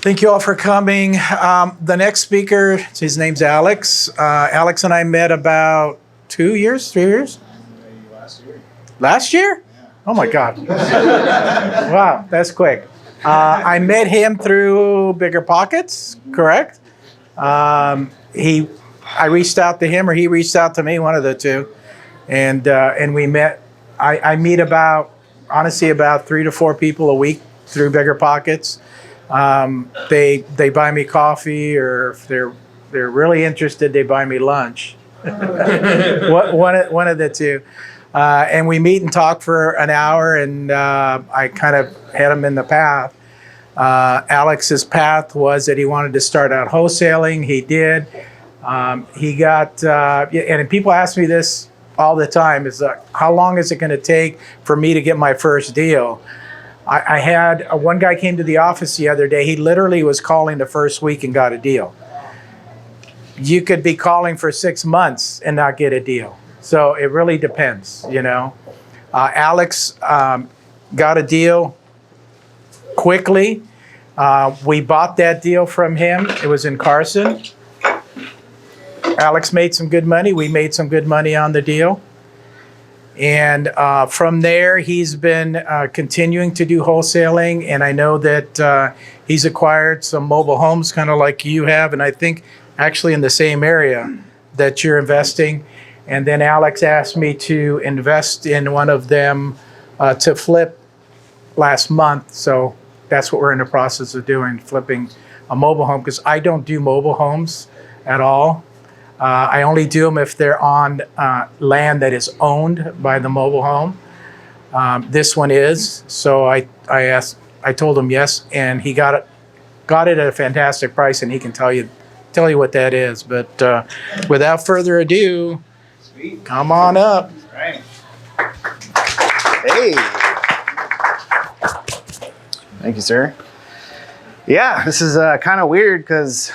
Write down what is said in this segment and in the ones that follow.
Thank you all for coming. The next speaker, his name's Alex. Alex and I met about 3 years? Last year. Last year? Yeah. Oh my God. Wow, that's quick. I met him through Bigger Pockets, correct? I reached out to him or he reached out to me, one of the two. And we met. I meet honestly about 3 to 4 people a week through Bigger Pockets. They buy me coffee, or if they're really interested, they buy me lunch. one of the two. And we meet and talk for an hour, and I kind of had him in the path. Alex's path was that he wanted to start out wholesaling. He did. He got, and people ask me this all the time, is how long is it going to take for me to get my first deal? I had one guy came to the office the other day. He literally was calling the first week and got a deal. You could be calling for 6 months and not get a deal. So it really depends, you know. Alex got a deal quickly. We bought that deal from him. It was in Carson. Alex made some good money. We made some good money on the deal. And from there, he's been continuing to do wholesaling. And I know that he's acquired some mobile homes, kind of like you have. And I think actually in the same area that you're investing. And then Alex asked me to invest in one of them to flip last month. So that's what we're in the process of doing, flipping a mobile home, because I don't do mobile homes at all. I only do them if they're on land that is owned by the mobile home. This one is, so I told him yes, and he got it at a fantastic price, and he can tell you what that is. But without further ado, Sweet. Come on up. All right. Hey. Thank you, sir. Yeah, this is kind of weird because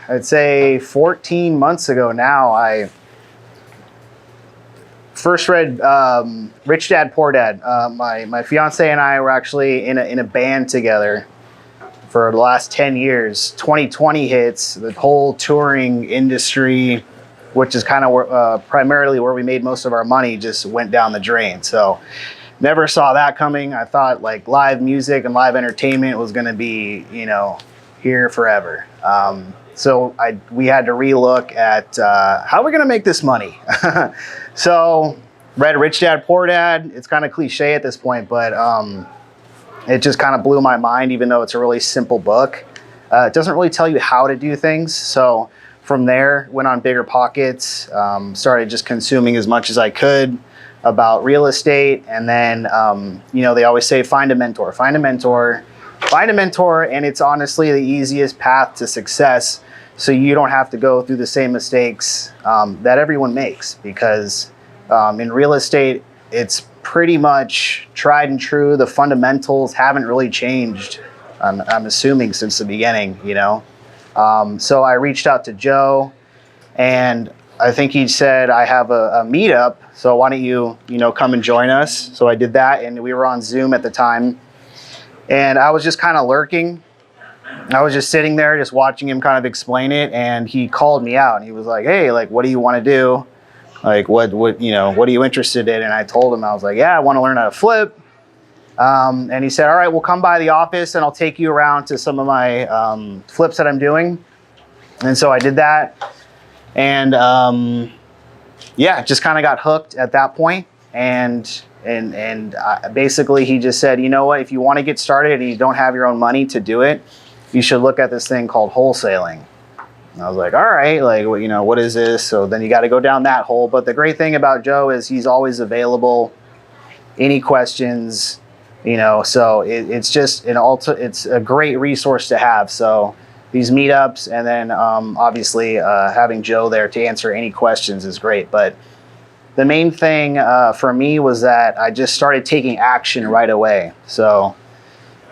I'd say 14 months ago now, I first read Rich Dad, Poor Dad. My fiance and I were actually in a band together for the last 10 years. 2020 hits, the whole touring industry, which is kind of primarily where we made most of our money, just went down the drain. So never saw that coming. I thought like live music and live entertainment was going to be, here forever. So we had to relook at how we're going to make this money. So read Rich Dad, Poor Dad. It's kind of cliche at this point, but it just kind of blew my mind, even though it's a really simple book. It doesn't really tell you how to do things. So from there, went on Bigger Pockets, started just consuming as much as I could about real estate. And then, they always say, find a mentor, find a mentor, find a mentor. And it's honestly the easiest path to success. So you don't have to go through the same mistakes that everyone makes, because in real estate, it's pretty much tried and true. The fundamentals haven't really changed, I'm assuming, since the beginning, So I reached out to Joe, and I think he said, I have a meetup, so why don't you, come and join us? So I did that, and we were on Zoom at the time, and I was just kind of lurking. I was just sitting there, just watching him kind of explain it, and he called me out, and he was like, hey, like, what do you want to do? Like, what are you interested in? And I told him, I was like, yeah, I want to learn how to flip. And he said, all right, we'll come by the office and I'll take you around to some of my flips that I'm doing. And so I did that. And just kind of got hooked at that point. And basically he just said, you know what, if you want to get started and you don't have your own money to do it, you should look at this thing called wholesaling. And I was like, all right, like, what is this? So then you got to go down that hole. But the great thing about Joe is he's always available. Any questions, so it's just it's a great resource to have. So these meetups, and then obviously having Joe there to answer any questions is great. But the main thing for me was that I just started taking action right away. So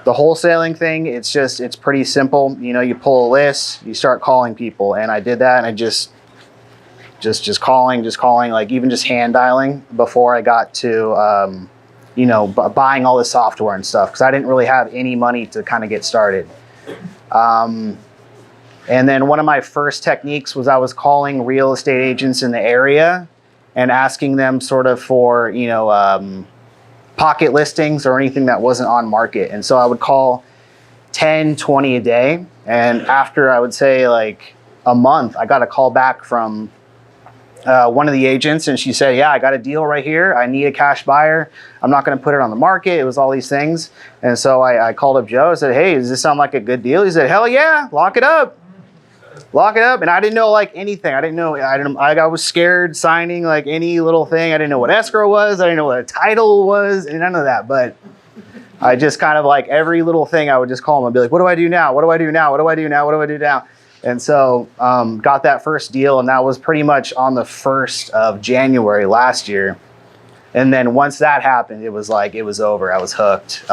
the wholesaling thing, it's pretty simple. You pull a list, you start calling people, and I did that, and I just calling, like even just hand dialing before I got to buying all the software and stuff, because I didn't really have any money to kind of get started. And then one of my first techniques was I was calling real estate agents in the area and asking them sort of for, you know, pocket listings or anything that wasn't on market. And so I would call 10, 20 a day. And after I would say like a month, I got a call back from one of the agents, and she said, yeah, I got a deal right here. I need a cash buyer. I'm not going to put it on the market. It was all these things. And so I called up Joe and said, hey, does this sound like a good deal? He said, hell yeah, lock it up. Lock it up. And I didn't know like anything. I was scared signing like any little thing. I didn't know what escrow was. I didn't know what a title was and none of that. But I just kind of like every little thing I would just call him and be like, what do I do now? What do I do now? What do I do now? What do I do now? And so got that first deal, and that was pretty much on the 1st of January last year. And then once that happened, it was like, it was over. I was hooked.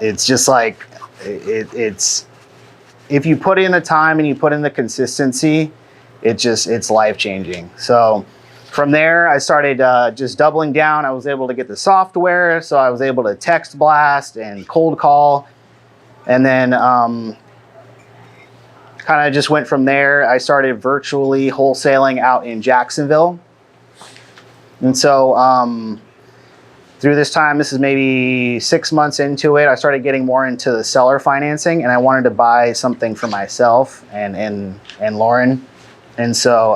It's just like, it's, if you put in the time and you put in the consistency, it's life-changing. So from there, I started just doubling down. I was able to get the software, so I was able to text blast and cold call. And then kind of just went from there. I started virtually wholesaling out in Jacksonville. And so through this time, this is maybe 6 months into it, I started getting more into the seller financing, and I wanted to buy something for myself and Lauren. And so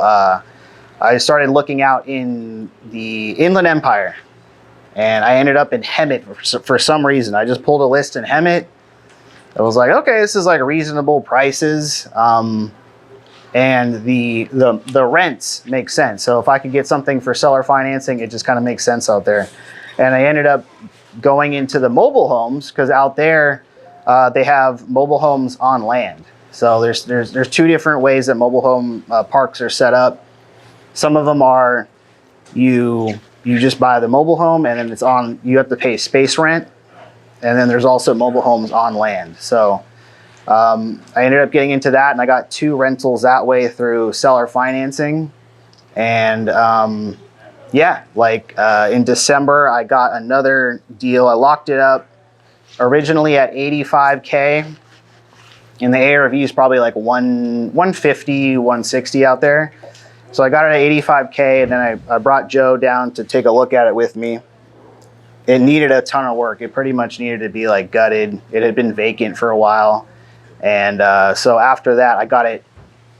I started looking out in the Inland Empire, and I ended up in Hemet for some reason. I just pulled a list in Hemet. I was like, okay, this is like reasonable prices, and the rents make sense. So if I could get something for seller financing, it just kind of makes sense out there. And I ended up going into the mobile homes because out there they have mobile homes on land. So there's 2 different ways that mobile home parks are set up. Some of them are you just buy the mobile home and then you have to pay space rent. And then there's also mobile homes on land. So I ended up getting into that, and I got 2 rentals that way through seller financing. And yeah, like in December, I got another deal. I locked it up originally at $85K. And the ARV is probably like 150, 160 out there. So I got it at $85K, and then I brought Joe down to take a look at it with me. It needed a ton of work. It pretty much needed to be like gutted. It had been vacant for a while. And so after that, I got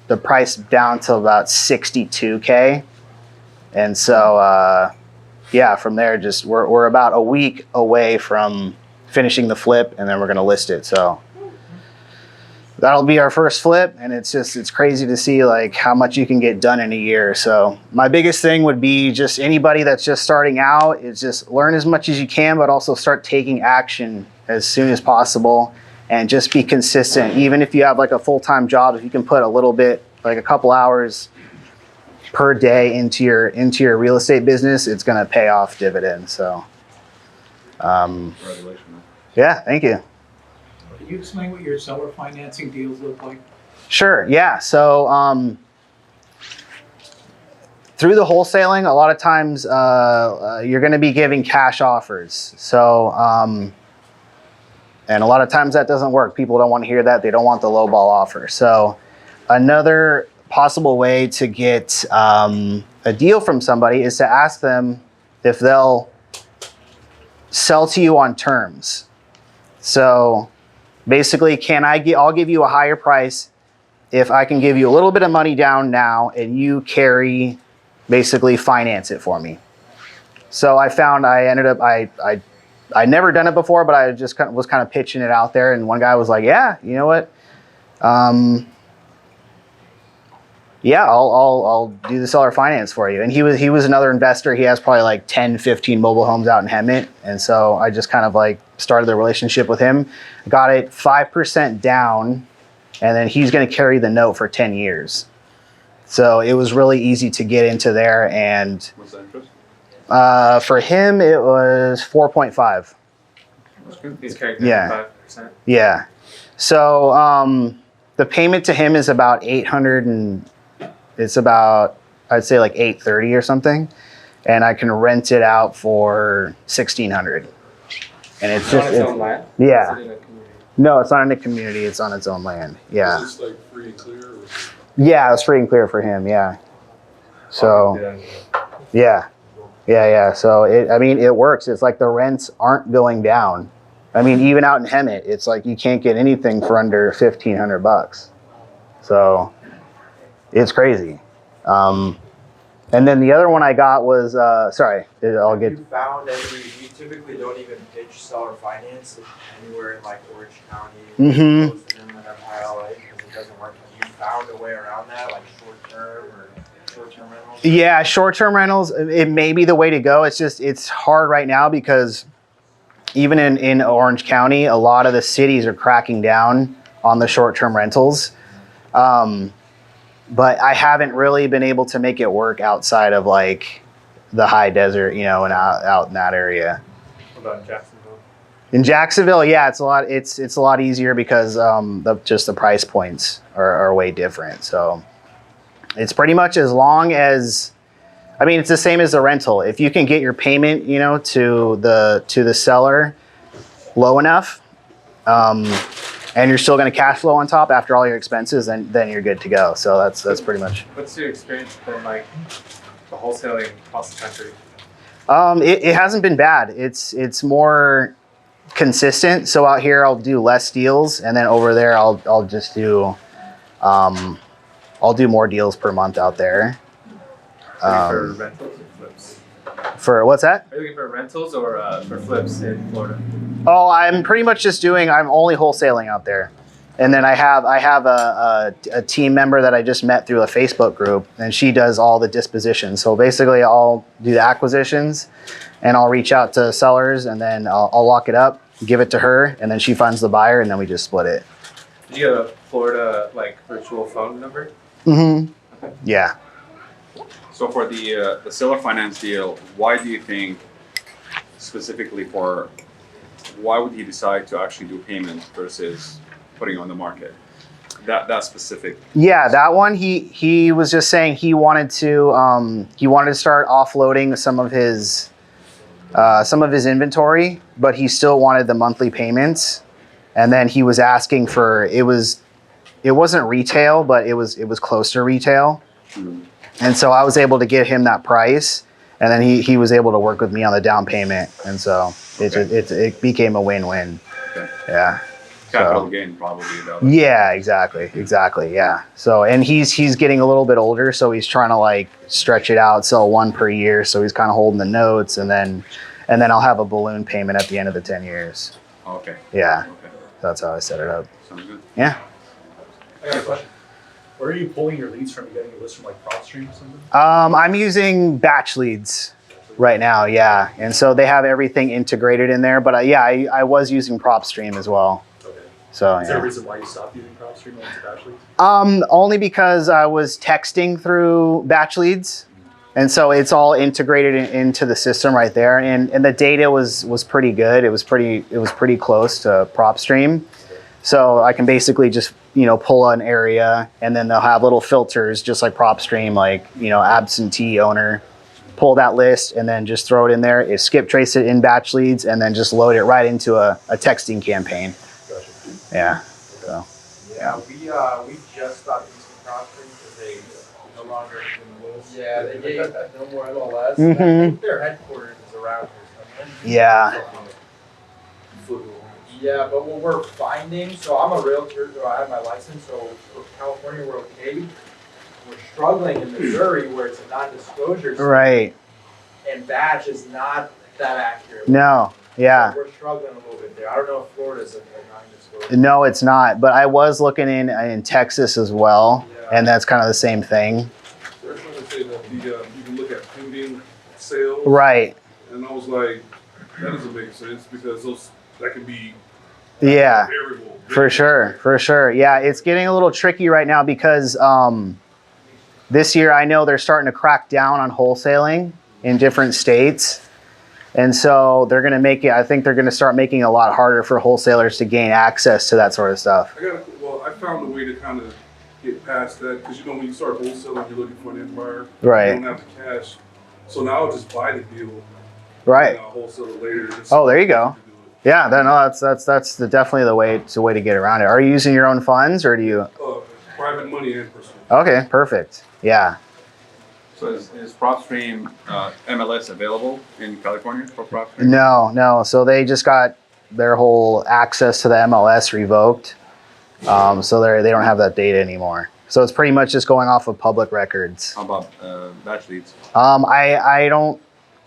the price down to about 62K. And so, yeah, from there, just we're about a week away from finishing the flip, and then we're going to list it. So that'll be our first flip, and it's crazy to see like how much you can get done in a year. So my biggest thing would be just anybody that's just starting out is just learn as much as you can, but also start taking action as soon as possible, and just be consistent. Even if you have like a full-time job, if you can put a little bit, like a couple hours per day into your real estate business, it's going to pay off dividends. So Congratulations. yeah, thank you. Can you explain what your seller financing deals look like? Sure, yeah. So through the wholesaling, a lot of times you're going to be giving cash offers. So, and a lot of times that doesn't work. People don't want to hear that. They don't want the lowball offer. So another possible way to get a deal from somebody is to ask them if they'll sell to you on terms. So basically, I'll give you a higher price if I can give you a little bit of money down now and you basically finance it for me. So I found I never done it before, but I just was kind of pitching it out there, and one guy was like, yeah, you know what? Yeah, I'll do the seller finance for you. And he was another investor. He has probably like 10, 15 mobile homes out in Hemet. And so I just kind of like started the relationship with him, got it 5% down, and then he's going to carry the note for 10 years. So it was really easy to get into there. And What's the interest? for him, it was 4.5. He's carrying Yeah. 5%. Yeah. So the payment to him is about it's about, I'd say like $830 or something. And I can rent it out for $1,600. And it's On just, its own land? yeah. Is it in a community? No, it's not in a community. It's on its own land. Yeah. It's just like free and clear. Or... Yeah, it's free and clear for him. Yeah. So, yeah. So I mean, it works. It's like the rents aren't going down. I mean, even out in Hemet, it's like you can't get anything for under $1,500. So it's crazy. And then the other one I got was, sorry, I'll get. You found that you typically don't even pitch seller finance anywhere in like Orange County, Mhm. most of them that have high LA because it doesn't work. Have you found a way around that, like short-term rentals? Yeah, short-term rentals, it may be the way to go. It's just, it's hard right now because even in Orange County, a lot of the cities are cracking down on the short-term rentals. But I haven't really been able to make it work outside of like the high desert, you know, and out in that area. What about in Jacksonville? In Jacksonville, yeah, it's a lot easier because just the price points are way different. So it's pretty much as long as, I mean, it's the same as the rental. If you can get your payment, you know, to the seller low enough, and you're still going to cash flow on top after all your expenses, then you're good to go. So that's pretty much. What's your experience been like the wholesaling across the country? It hasn't been bad. It's more consistent. So out here I'll do less deals, and then over there I'll just do I'll do more deals per month out there. For rentals or flips? For what's that? Are you looking for rentals or for flips in Florida? Oh, I'm pretty much just I'm only wholesaling out there. And then I have a team member that I just met through a Facebook group, and she does all the dispositions. So basically I'll do the acquisitions, and I'll reach out to sellers, and then I'll lock it up, give it to her, and then she finds the buyer, and then we just split it. Did you have a Florida like virtual phone number? Mm-hmm. Yeah. So for the seller finance deal, why do you think specifically why would he decide to actually do payment versus putting on the market? That specific. Yeah, that one he was just saying he wanted to start offloading some of his inventory, but he still wanted the monthly payments. And then he was asking for it wasn't retail, but it was close to retail. And so I was able to get him that price, and then he was able to work with me on the down payment, and so it became a win-win. Okay. Yeah. Capital gain probably though. Yeah, exactly. Yeah. So, and he's getting a little bit older, so he's trying to like stretch it out, sell one per year. So he's kind of holding the notes, and then I'll have a balloon payment at the end of the 10 years. Okay. Yeah. Okay. That's how I set it up. Sounds good. Yeah. I got a question. Where are you pulling your leads from? You getting your list from like PropStream or something? I'm using batch leads right now. Yeah. And so they have everything integrated in there, but I was using PropStream as well. Okay. So Is there a yeah. reason why you stopped using PropStream when it's batch leads? Only because I was texting through batch leads. And so it's all integrated into the system right there. And the data was pretty good. It was pretty close to PropStream. So I can basically just, pull an area, and then they'll have little filters just like PropStream, like, absentee owner, pull that list and then just throw it in there. It skip trace it in batch leads and then just load it right into a texting campaign. Gotcha. Yeah. So Yeah, we just stopped using PropStream because they no longer can list. Yeah, they gave no more MLS. Mhm. I think their headquarters is around here somewhere. yeah. Yeah, but what we're finding, so I'm a realtor, so I have my license, so for California, we're okay. We're struggling in Missouri where it's a non-disclosure. state, Right. And batch is not that accurate. No. Yeah. So we're struggling a little bit there. I don't know if Florida's a non-disclosure. No, it's not. But I was looking in Texas as well, Yeah. and that's kind of the same thing. They're trying to say that you can look at pending sales. Right. And I was like, that doesn't make sense because that can be Yeah. variable. For sure. Yeah, it's getting a little tricky right now because this year I know they're starting to crack down on wholesaling in different states. And so they're going to I think they're going to start making it a lot harder for wholesalers to gain access to that sort of stuff. I found a way to kind of get past that because when you start wholesaling, you're looking for an end buyer. Right. You don't have the cash. So now I'll just buy the deal. Right. And I'll wholesale it later. Oh, there you go. Yeah, no, that's definitely the way to get around it. Are you using your own funds or do you? Private money and personal. Okay, perfect. Yeah. So is PropStream MLS available in California for PropStream? No. So they just got their whole access to the MLS revoked. So they don't have that data anymore. So it's pretty much just going off of public records. How about batch leads?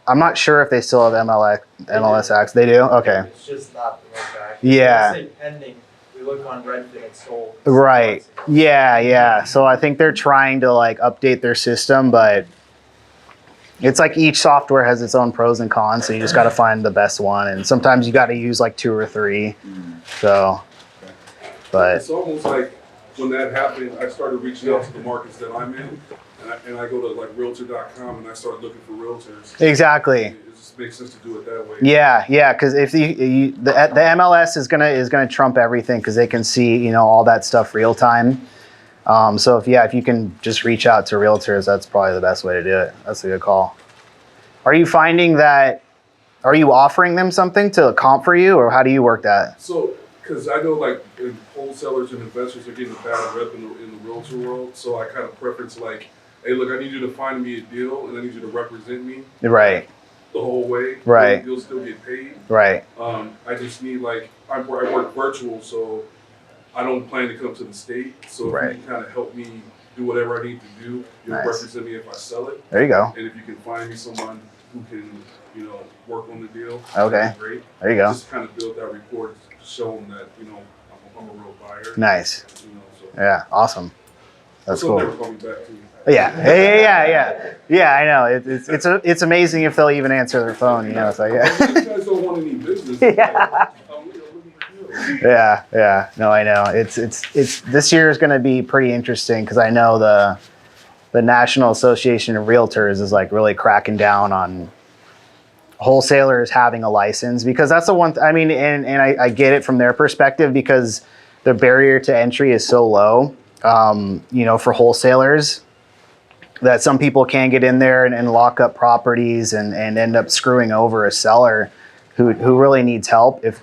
I'm not sure if they still have MLS access. They do? Okay. It's just not the most accurate. Yeah. Let's say pending, we look on Redfin, it's sold. Right. Yeah. So I think they're trying to like update their system, but it's like each software has its own pros and cons. So you just got to find the best one. And sometimes you got to use like 2 or 3. So, but It's almost like when that happened, I started reaching out to the markets that I'm in, and I go to like realtor.com and I started looking for realtors. exactly. It just makes sense to do it that way. Yeah. Because if the MLS is gonna trump everything because they can see all that stuff real time. So if you can just reach out to realtors, that's probably the best way to do it. That's a good call. Are you finding that? Are you offering them something to comp for you, or how do you work that? So, because I know like wholesalers and investors are getting a bad rep in the realtor world, so I kind of preference like, hey, look, I need you to find me a deal, and I need you to represent me Right. the whole way. Right. You'll still get paid. Right. I just need like I work virtual, so I don't plan to come to the state. So if Right. you can kind of help me do whatever I need to do, you'll Nice. represent me if I sell it. There you go. And if you can find me someone who can, work on the deal, Okay. that'd be great. There you go. Just kind of build that rapport to show them that I'm a real buyer. Nice. So Yeah. Awesome. That's they'll cool. never call me back too. Yeah. I know. It's amazing if they'll even answer their phone. It's like You guys don't want any business. Yeah. Yeah. No, I know. It's this year is going to be pretty interesting because I know the National Association of Realtors is like really cracking down on wholesalers having a license because that's the one. I mean, and I get it from their perspective because the barrier to entry is so low. For wholesalers, that some people can get in there and lock up properties and end up screwing over a seller who really needs help if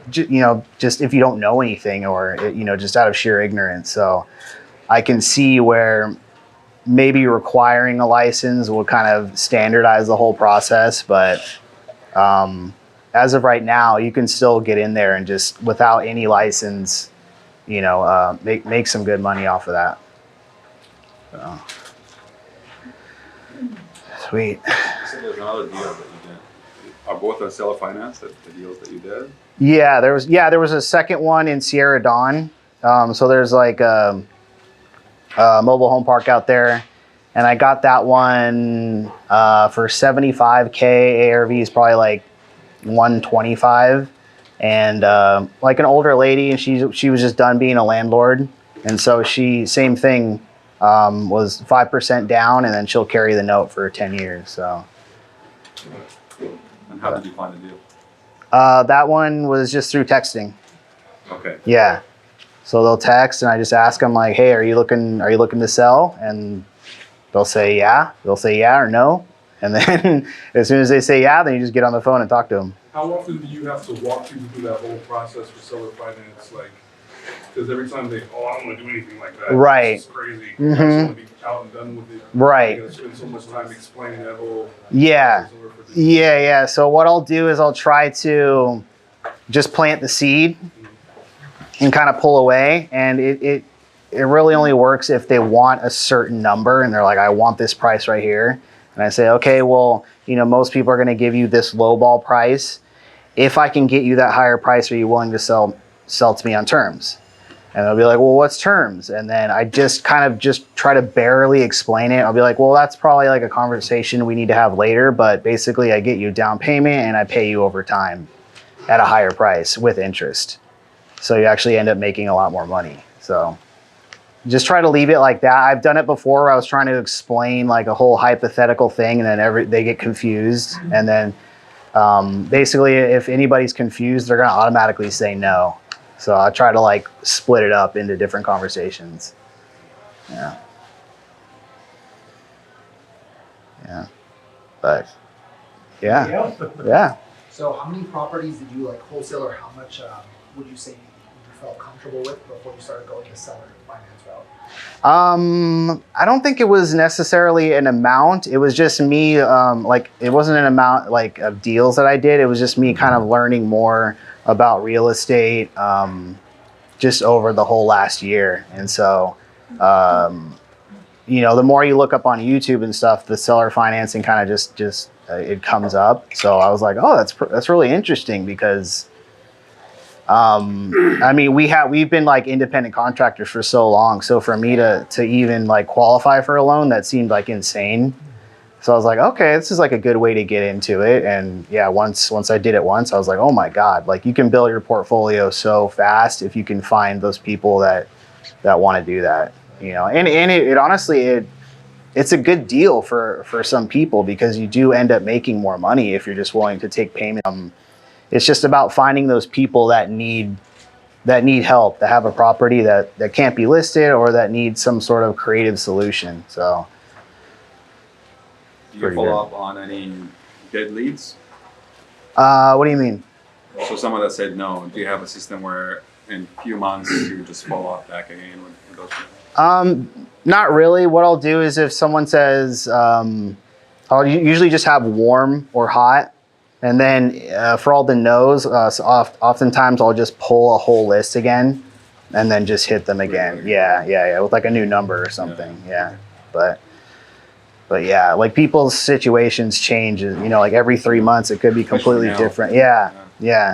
just if you don't know anything or just out of sheer ignorance. So I can see where maybe requiring a license will kind of standardize the whole process, but as of right now, you can still get in there and just without any license, make some good money off of that. So. Sweet. So there's another deal that you did. Are both on seller finance, the deals that you did? Yeah, there was a second one in Sierra Dawn. So there's like a mobile home park out there, and I got that one for $75K. ARV is probably like $125, and like an older lady, and she was just done being a landlord, and so same thing. Was 5% down, and then she'll carry the note for 10 years. So. And how did you find the deal? That one was just through texting. Okay. Yeah. So they'll text, and I just ask them like, "Hey, are you looking to sell?" And they'll say yeah. They'll say yeah or no, and then as soon as they say yeah, then you just get on the phone and talk to them. How often do you have to walk people through that whole process for seller finance? Like, because every time I don't want to do anything like that. Right. It's crazy. Mhm. I just want to be out and done with it. Right. I gotta spend so much time explaining that whole. Yeah. process. Yeah. So what I'll do is I'll try to just plant the seed and kind of pull away, and it really only works if they want a certain number and they're like, I want this price right here. And I say, okay, well, most people are going to give you this lowball price. If I can get you that higher price, are you willing to sell to me on terms? And they'll be like, well, what's terms? And then I just kind of just try to barely explain it. I'll be like, well, that's probably like a conversation we need to have later. But basically, I get you down payment and I pay you over time at a higher price with interest. So you actually end up making a lot more money. So just try to leave it like that. I've done it before where I was trying to explain like a whole hypothetical thing, and then they get confused. And then basically, if anybody's confused, they're going to automatically say no. So I try to like split it up into different conversations. Yeah. But yeah. So how many properties did you like wholesale, or how much would you say you felt comfortable with before you started going the seller finance route? I don't think it was necessarily an amount. It was just me, like, it wasn't an amount like of deals that I did. It was just me kind of learning more about real estate, just over the whole last year. And so, you know, the more you look up on YouTube and stuff, the seller financing kind of just it comes up. So I was like, oh, that's really interesting because, I mean, we've been like independent contractors for so long. So for me to even like qualify for a loan, that seemed like insane. So I was like, okay, this is like a good way to get into it. And yeah, once I did it once, I was like, oh my God, like you can build your portfolio so fast if you can find those people that want to do that, you know. And it honestly, it's a good deal for some people because you do end up making more money if you're just willing to take payment. It's just about finding those people that need help, that have a property that can't be listed or that needs some sort of creative solution. So. Do you follow up on any dead leads? What do you mean? So someone that said no, do you have a system where in a few months you just follow up back again with those people? Not really. What I'll do is if someone says, I'll usually just have warm or hot. And then for all the no's, oftentimes I'll just pull a whole list again and then just hit them again. Yeah, with like a new number or something. Yeah. But yeah, like people's situations change, you know, like every 3 months it could be completely different. Yeah.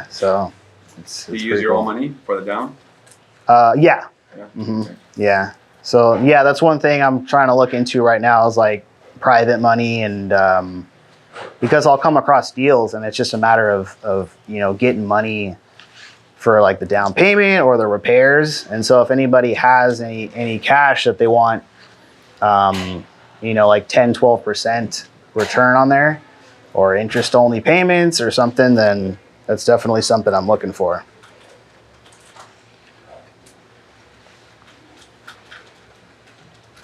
So it's do you use your own money for the down? Yeah. Yeah. Okay. Yeah. So yeah, that's one thing I'm trying to look into right now is like private money, and because I'll come across deals and it's just a matter of you know, getting money for like the down payment or the repairs. And so if anybody has any cash that they want, you know, like 10-12% return on there or interest only payments or something, then that's definitely something I'm looking for.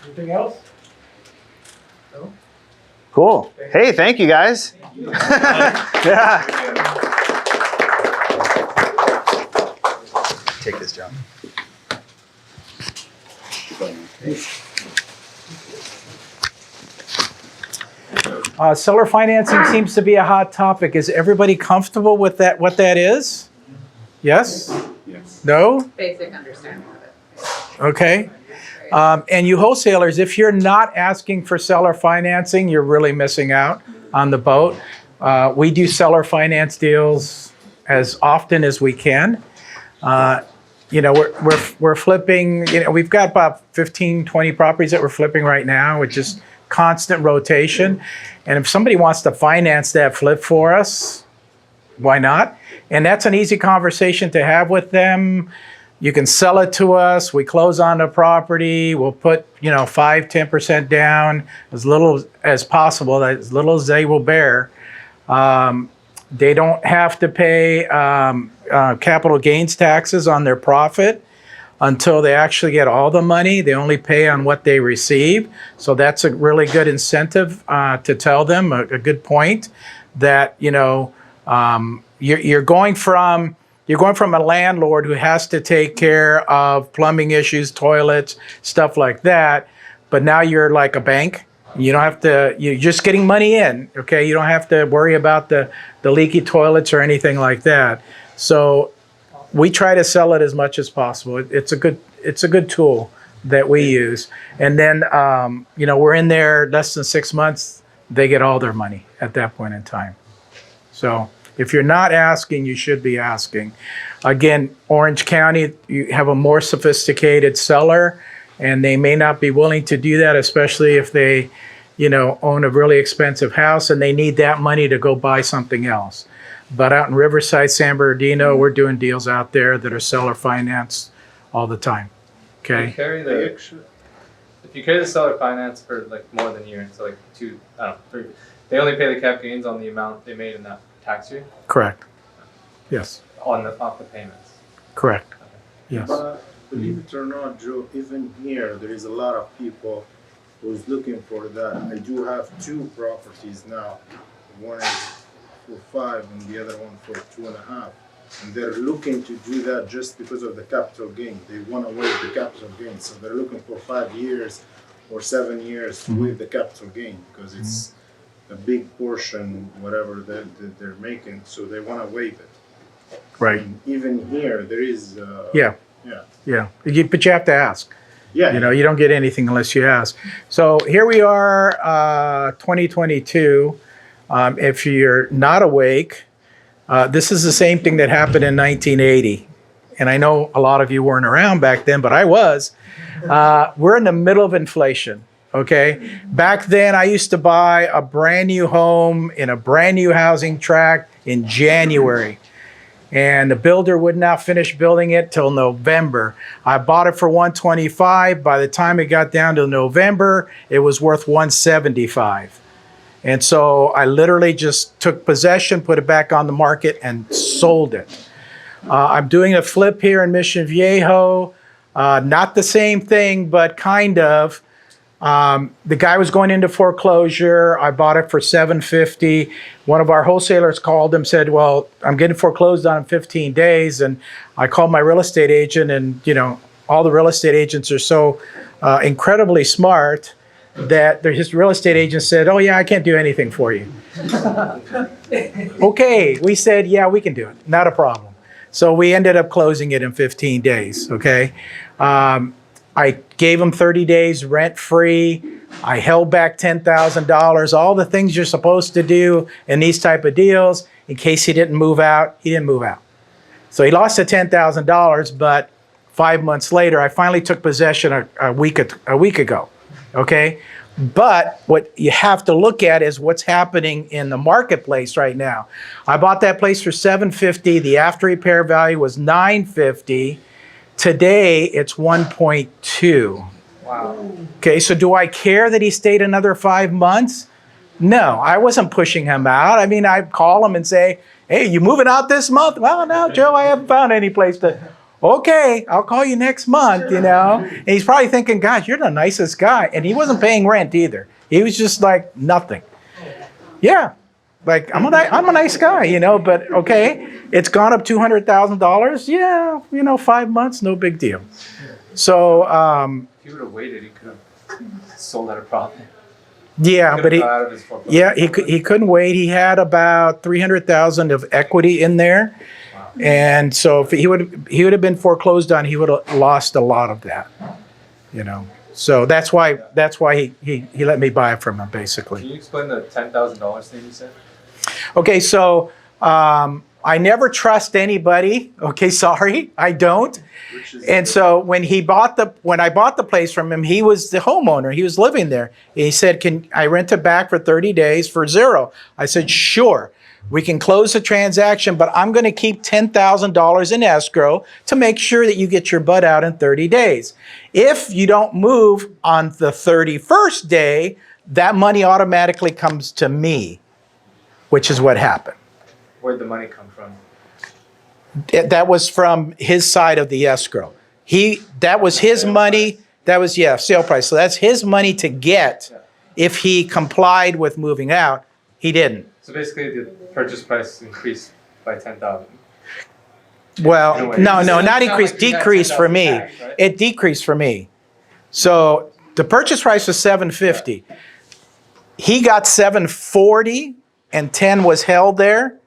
Anything else? No? Cool. Hey, thank you guys. Yeah. Take this, John. Seller financing seems to be a hot topic. Is everybody comfortable with that? What that is? Yes? Yes. No? Basic understanding of it. Okay. And you wholesalers, if you're not asking for seller financing, you're really missing out on the boat. We do seller finance deals as often as we can. You know, we're flipping, you know, we've got about 15, 20 properties that we're flipping right now with just constant rotation. And if somebody wants to finance that flip for us, why not? And that's an easy conversation to have with them. You can sell it to us. We close on the property. We'll put, you know, 5-10% down, as little as possible, as little as they will bear. They don't have to pay capital gains taxes on their profit until they actually get all the money. They only pay on what they receive. So that's a really good incentive to tell them, a good point, that, you know, you're going from a landlord who has to take care of plumbing issues, toilets, stuff like that, but now you're like a bank. You don't have to, you're just getting money in, okay? You don't have to worry about the leaky toilets or anything like that. So we try to sell it as much as possible. It's a good tool that we use. And then, you know, we're in there less than 6 months, they get all their money at that point in time. So if you're not asking, you should be asking. Again, Orange County, you have a more sophisticated seller, and they may not be willing to do that, especially if they, you know, own a really expensive house and they need that money to go buy something else. But out in Riverside, San Bernardino, we're doing deals out there that are seller financed all the time. If you Okay. carry the seller finance for like more than a year, so like 3, they only pay the cap gains on the amount they made in that tax year Correct. Yes. off the payments. Correct. Yes. But believe it or not, Joe, even here, there is a lot of people who's looking for that. I do have 2 properties now. One is for 5 and the other one for 2.5. And they're looking to do that just because of the capital gain. They want to waive the capital gain. So they're looking for 5 years or 7 years to waive the capital gain because it's a big portion, whatever they're making. So they want to waive it. Right. And even here, there is. Yeah. Yeah. But you have to ask. Yeah. You know, you don't get anything unless you ask. So here we are, 2022. If you're not awake, this is the same thing that happened in 1980. And I know a lot of you weren't around back then, but I was. We're in the middle of inflation, okay? Back then, I used to buy a brand new home in a brand new housing tract in January. And the builder would not finish building it till November. I bought it for $125. By the time it got down to November, it was worth $175. And so I literally just took possession, put it back on the market, and sold it. I'm doing a flip here in Mission Viejo. Not the same thing, but kind of. The guy was going into foreclosure. I bought it for $750. One of our wholesalers called him, said, well, I'm getting foreclosed on in 15 days. And I called my real estate agent, and you know, all the real estate agents are so incredibly smart that his real estate agent said, oh yeah, I can't do anything for you. Okay, we said, yeah, we can do it, not a problem. So we ended up closing it in 15 days, okay? I gave him 30 days rent free. I held back $10,000, all the things you're supposed to do in these type of deals. In case he didn't move out, he didn't move out. So he lost the $10,000, but 5 months later, I finally took possession a week ago, okay? But what you have to look at is what's happening in the marketplace right now. I bought that place for $750. The after repair value was $950. Today, it's 1.2. Wow. Okay, so do I care that he stayed another 5 months? No, I wasn't pushing him out. I mean, I'd call him and say, hey, you moving out this month? Well, no, Joe, I haven't found any place to. Okay, I'll call you next month, you know. And he's probably thinking, gosh, you're the nicest guy. And he wasn't paying rent either. He was just like nothing. Yeah, like I'm a nice guy, you know, but okay, it's gone up $200,000. Yeah, you know, 5 months, no big deal. So, If he would have waited, he could have sold at a profit. yeah, but he he couldn't wait. He had about $300,000 of equity in there. And so if he would have been foreclosed on, he would have lost a lot of that, you know. So that's why he let me buy it from him, basically. Can you explain the $10,000 thing you said? Okay, so I never trust anybody. Okay, sorry, I don't. And so when I bought the place from him, he was the homeowner. He was living there. He said, "Can I rent it back for 30 days for $0?" I said, "Sure. We can close the transaction, but I'm going to keep $10,000 in escrow to make sure that you get your butt out in 30 days. If you don't move on the 31st day, that money automatically comes to me," which is what happened. Where'd the money come from? That was from his side of the escrow. That was his money. That was, sale price. So that's his money to get if he complied with moving out. He didn't. So basically, the purchase price increased by $10,000. Well, no, not increase, like you had decrease for me. $10,000 cash, right? It decreased for me. So the purchase price was $750. He got $740 and 10 was held there.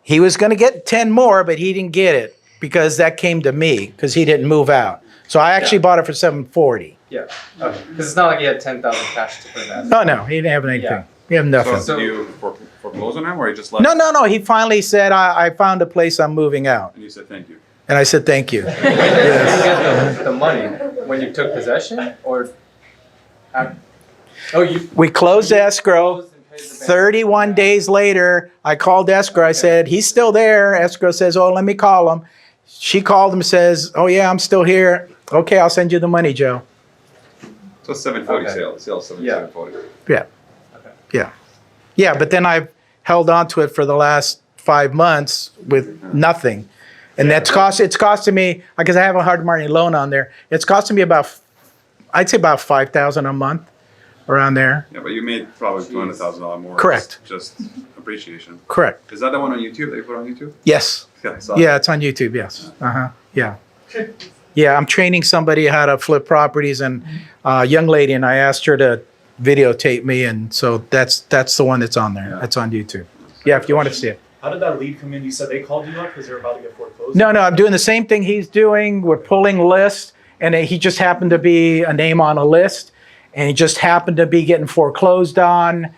He was going to get 10 more, but he didn't get it because that came to me because he didn't move out. So I actually bought it for $740. Yeah. Okay. Because it's not like he had $10,000 cash to put in that. No, he didn't have anything. Yeah. He had nothing. So did you foreclose on him, or you just left? No. He finally said, I found a place, I'm moving out. And you said thank you. And I said, thank you. When did you get the money? When you took possession, or? We closed escrow. 31 days later, I called escrow. I said, he's still there. Escrow says, oh, let me call him. She called him, says, oh yeah, I'm still here. Okay, I'll send you the money, Joe. So 740 Okay. sale 740. Yeah. Okay. Yeah, but then I've held on to it for the last 5 months with nothing. And it's costing me, because I have a hard money loan on there, it's costing me I'd say about $5,000 a month, around there. Yeah, but you made probably $200,000 more. Correct. Just appreciation. Correct. Is that the one on YouTube that you put on YouTube? Yes. Yeah, I saw Yeah, it's on YouTube. Yes. Yeah. Yeah, I'm training somebody how to flip properties, and a young lady, and I asked her to videotape me, and so that's the one that's on there. Yeah. That's on YouTube. Yeah, if you want to see it. How did that lead come in? You said they called you up because they're about to get foreclosed? No, I'm doing the same thing he's doing. We're pulling lists, and he just happened to be a name on a list, and he just happened to be getting foreclosed on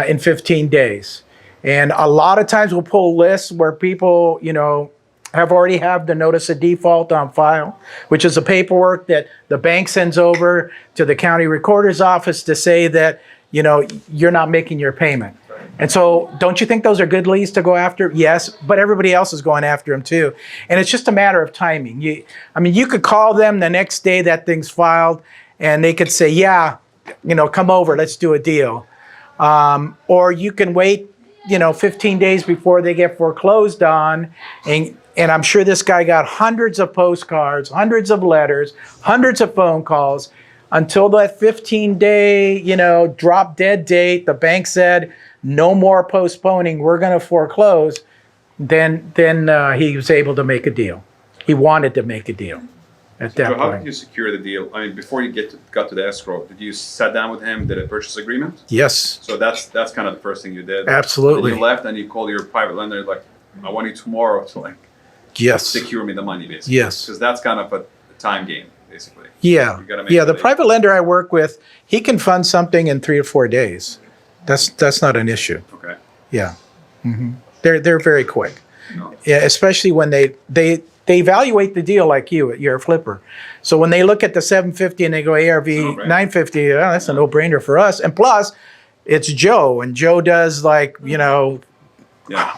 in 15 days. And a lot of times we'll pull lists where people, have already have the notice of default on file, which is the paperwork that the bank sends over to the county recorder's office to say that, you're not making your payment. And so don't you think those are good leads to go after? Yes, but everybody else is going after them too. And it's just a matter of timing. You could call them the next day that thing's filed, and they could say, yeah, come over, let's do a deal. Or you can wait, 15 days before they get foreclosed on, and I'm sure this guy got hundreds of postcards, hundreds of letters, hundreds of phone calls until that 15-day, drop dead date. The bank said, no more postponing, we're going to foreclose. Then he was able to make a deal. He wanted to make a deal at that So how did point. you secure the deal? I mean, before you got to the escrow, did you sit down with him, did a purchase agreement? Yes, So that's kind of the first thing you did. absolutely. And you left and you called your private lender, like, I want you tomorrow to Yes. secure me the money, basically. Yes. Because that's kind of a time game, basically. Yeah. You gotta make Yeah. it The late. private lender I work with, he can fund something in 3 to 4 days. That's not an issue. Okay. Yeah. They're very quick. No. Yeah, especially when they evaluate the deal like you're a flipper. So when they look at the 750 and they go ARV No-brainer. 950, that's a no-brainer for us. And plus, it's Joe, and Joe does Yeah.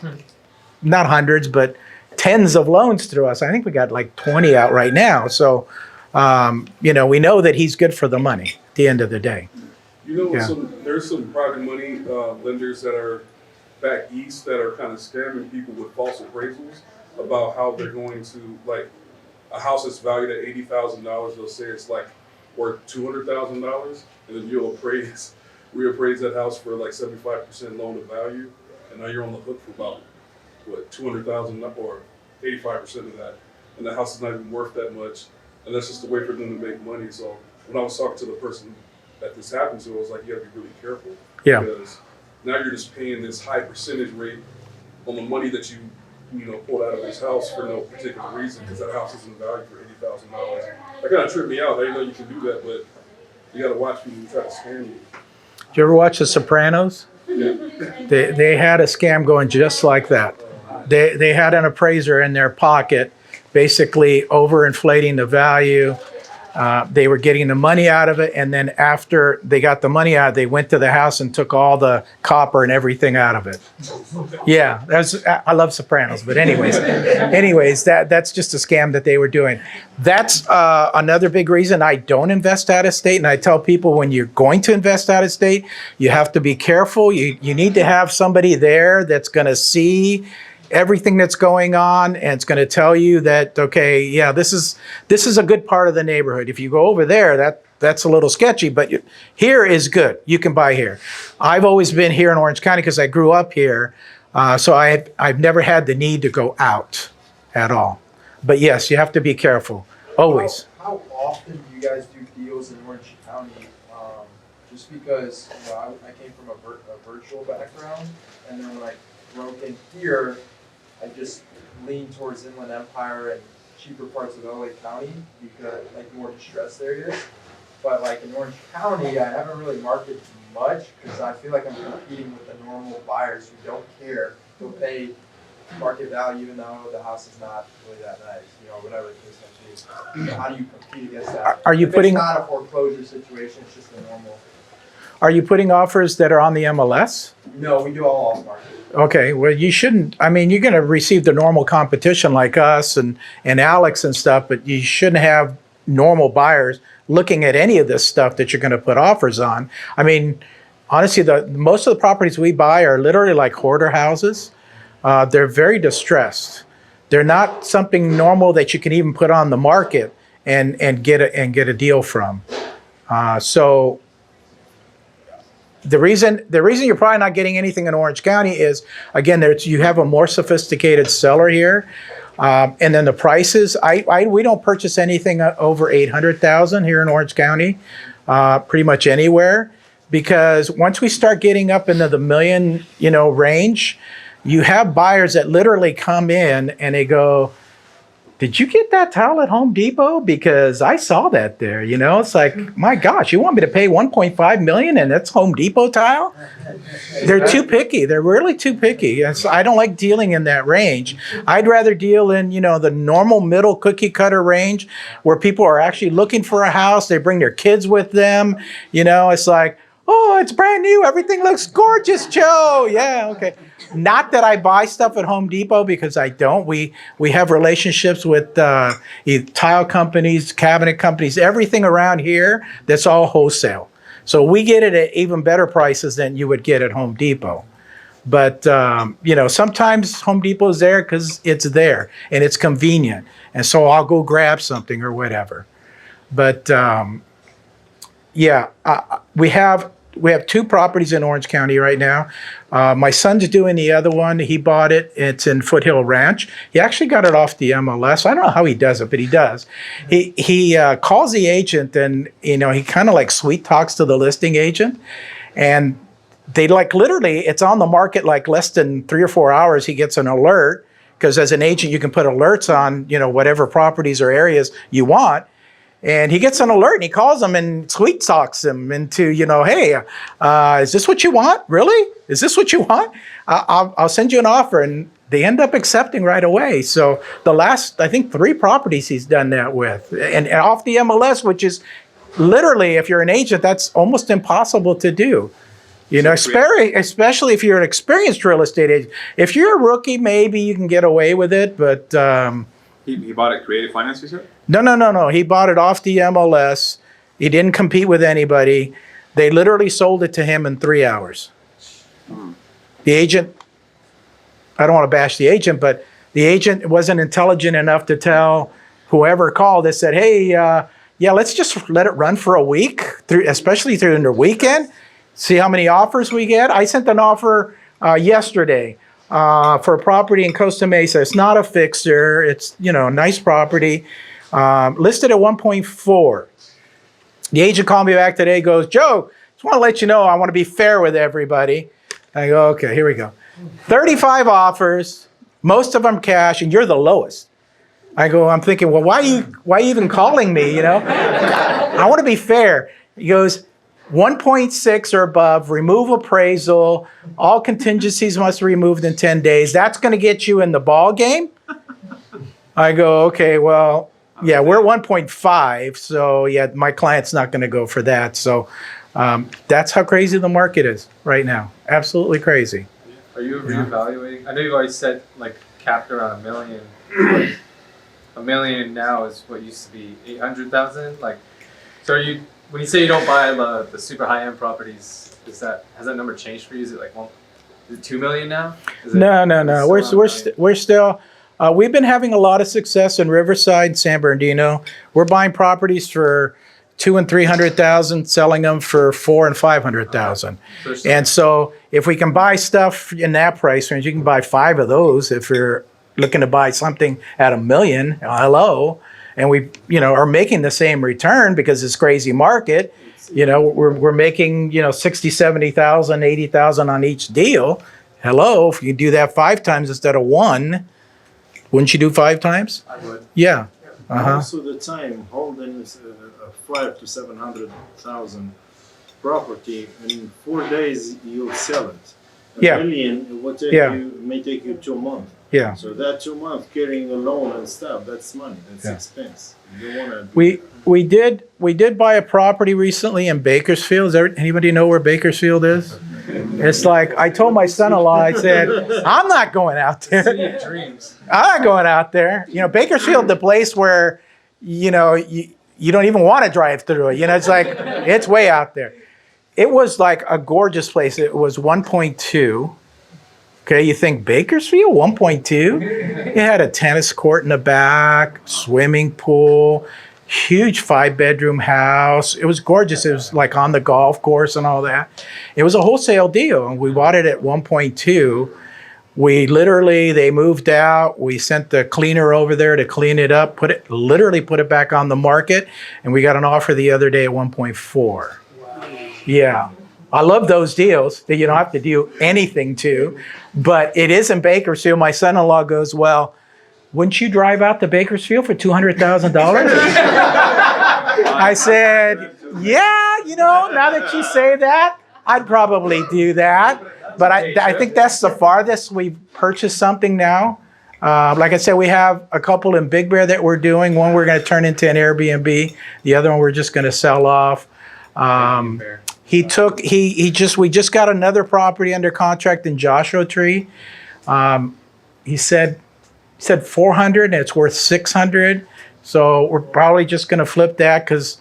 not hundreds, but tens of loans through us. I think we got 20 out right now. So, we know that he's good for the money at the end of the day. Yeah. There's some private money lenders that are back east that are kind of scamming people with false appraisals about how they're going to, a house that's valued at $80,000, they'll say it's worth $200,000, and then you'll reappraise that house for 75% loan to value, and now you're on the hook for about $200,000 or 85% of that, and the house is not even worth that much, and that's just a way for them to make money. So when I was talking to the person that this happened to, I was like, you gotta be really careful. Yeah. Because now you're just paying this high percentage rate on the money that you pulled out of this house for no particular reason, because that house isn't valued for $80,000. That kind of tripped me out. I didn't know you can do that, but you gotta watch people who try to scam you. Did you ever watch The Sopranos? Yeah. They had a scam going just like that. They had an appraiser in their pocket, basically overinflating the value. They were getting the money out of it, and then after they got the money out, they went to the house and took all the copper and everything out of it. Yeah, I love Sopranos, but anyways, that's just a scam that they were doing. That's another big reason I don't invest out of state, and I tell people when you're going to invest out of state, you have to be careful. You need to have somebody there that's going to see everything that's going on, and it's going to tell you that, okay, yeah, this is a good part of the neighborhood. If you go over there, that's a little sketchy, but here is good. You can buy here. I've always been here in Orange County because I grew up here, so I've never had the need to go out at all. But yes, you have to be careful, always. How often do you guys do deals in Orange County? Just because I came from a virtual background, and then when I broke in here, I just lean towards Inland Empire and cheaper parts of LA County because more distressed areas. But in Orange County, I haven't really marketed much because I feel like I'm competing with the normal buyers who don't care. They'll pay market value even though the house is not really that nice, whatever the case may be. So how do you compete against that? Are you If putting- it's not a foreclosure situation, it's just a normal. Are you putting offers that are on the MLS? No, we do all off market. Okay, well, you shouldn't. I mean, you're going to receive the normal competition like us and Alex and stuff, but you shouldn't have normal buyers looking at any of this stuff that you're going to put offers on. I mean, honestly, most of the properties we buy are literally like hoarder houses. They're very distressed. They're not something normal that you can even put on the market and get a deal from. So the reason you're probably not getting anything in Orange County is, again, you have a more sophisticated seller here. And then the prices, we don't purchase anything over 800,000 here in Orange County, pretty much anywhere, because once we start getting up into the million, range, you have buyers that literally come in and they go, did you get that tile at Home Depot? Because I saw that there, it's like, my gosh, you want me to pay 1.5 million and that's Home Depot tile? They're too picky. They're really too picky. And so I don't like dealing in that range. I'd rather deal in, the normal middle cookie cutter range where people are actually looking for a house. They bring their kids with them. It's like, oh, it's brand new. Everything looks gorgeous, Joe. Yeah, okay. Not that I buy stuff at Home Depot, because I don't. We have relationships with tile companies, cabinet companies, everything around here that's all wholesale. So we get it at even better prices than you would get at Home Depot. But, sometimes Home Depot is there because it's there and it's convenient. And so I'll go grab something or whatever. But, we have 2 properties in Orange County right now. My son's doing the other one. He bought it. It's in Foothill Ranch. He actually got it off the MLS. I don't know how he does it, but he does. He calls the agent and, he kind of like sweet talks to the listing agent. And they literally, it's on the market like less than 3 or 4 hours. He gets an alert, because as an agent, you can put alerts on, whatever properties or areas you want. And he gets an alert and he calls them and sweet talks them into, hey, is this what you want? Really? Is this what you want? I'll send you an offer. And they end up accepting right away. So the last, I think, 3 properties he's done that with. And off the MLS, which is literally, if you're an agent, that's almost impossible to do. Especially if you're an experienced real estate agent. If you're a rookie, maybe you can get away with it, but... He bought it creative finance, you said? No. He bought it off the MLS. He didn't compete with anybody. They literally sold it to him in 3 hours. The agent, I don't want to bash the agent, but the agent wasn't intelligent enough to tell whoever called that said, hey, let's just let it run for a week, especially through the weekend, see how many offers we get. I sent an offer yesterday. For a property in Costa Mesa. It's not a fixer. It's, nice property. Listed at 1.4. The agent called me back today, goes, Joe, just want to let you know I want to be fair with everybody. I go, okay, here we go. 35 offers, most of them cash, and you're the lowest. I'm thinking, well, why are you even calling me, I want to be fair. He goes, 1.6 or above, remove appraisal, all contingencies must be removed in 10 days. That's going to get you in the ball game? I go, okay, well, yeah, we're 1.5, so yeah, my client's not going to go for that. So that's how crazy the market is right now. Absolutely crazy. Are you reevaluating? I know you've always said capped around $1 million. $1 million now is what used to be 800,000. So are you? When you say you don't buy the super high-end properties, has that number changed for you? Is it is it 2 million now? No. We're still. We've been having a lot of success in Riverside, San Bernardino. We're buying properties for $200,000 and $300,000, selling them for $400,000 and $500,000. And so, if we can buy stuff in that price range, you can buy 5 of those. If you're looking to buy something at $1 million, hello. And we, are making the same return because it's crazy market. We're making, 60, 70,000, 80,000 on each deal. Hello, if you do that 5 times instead of 1, wouldn't you do 5 times? I would. Yeah. Most of the time, holding is a 500,000 to 700,000 property, and in 4 days you'll sell it. $1 million, it may take you 2 months. Yeah. So that 2 months carrying a loan and stuff, that's money, that's expense. You don't want to. We did buy a property recently in Bakersfield. Anybody know where Bakersfield is? It's like I told my son-in-law. I said, I'm not going out there. Dreams. I'm not going out there. Bakersfield, the place where you don't even want to drive through it. It's like it's way out there. It was like a gorgeous place. It was 1.2. Okay, you think Bakersfield, 1.2? It had a tennis court in the back, swimming pool. huge 5-bedroom house. It was gorgeous. It was like on the golf course and all that. It was a wholesale deal, and we bought it at 1.2. We literally, they moved out. We sent the cleaner over there to clean it up, literally put it back on the market, and we got an offer the other day at 1.4. Yeah. I love those deals that you don't have to do anything to, but it is in Bakersfield. My son-in-law goes, well, wouldn't you drive out to Bakersfield for $200,000? I said, yeah, now that you say that, I'd probably do that. But I think that's the farthest we've purchased something now. Like I said, we have a couple in Big Bear that we're doing. One we're going to turn into an Airbnb. The other one we're just going to sell off. We just got another property under contract in Joshua Tree. He said 400 and it's worth 600. So we're probably just going to flip that because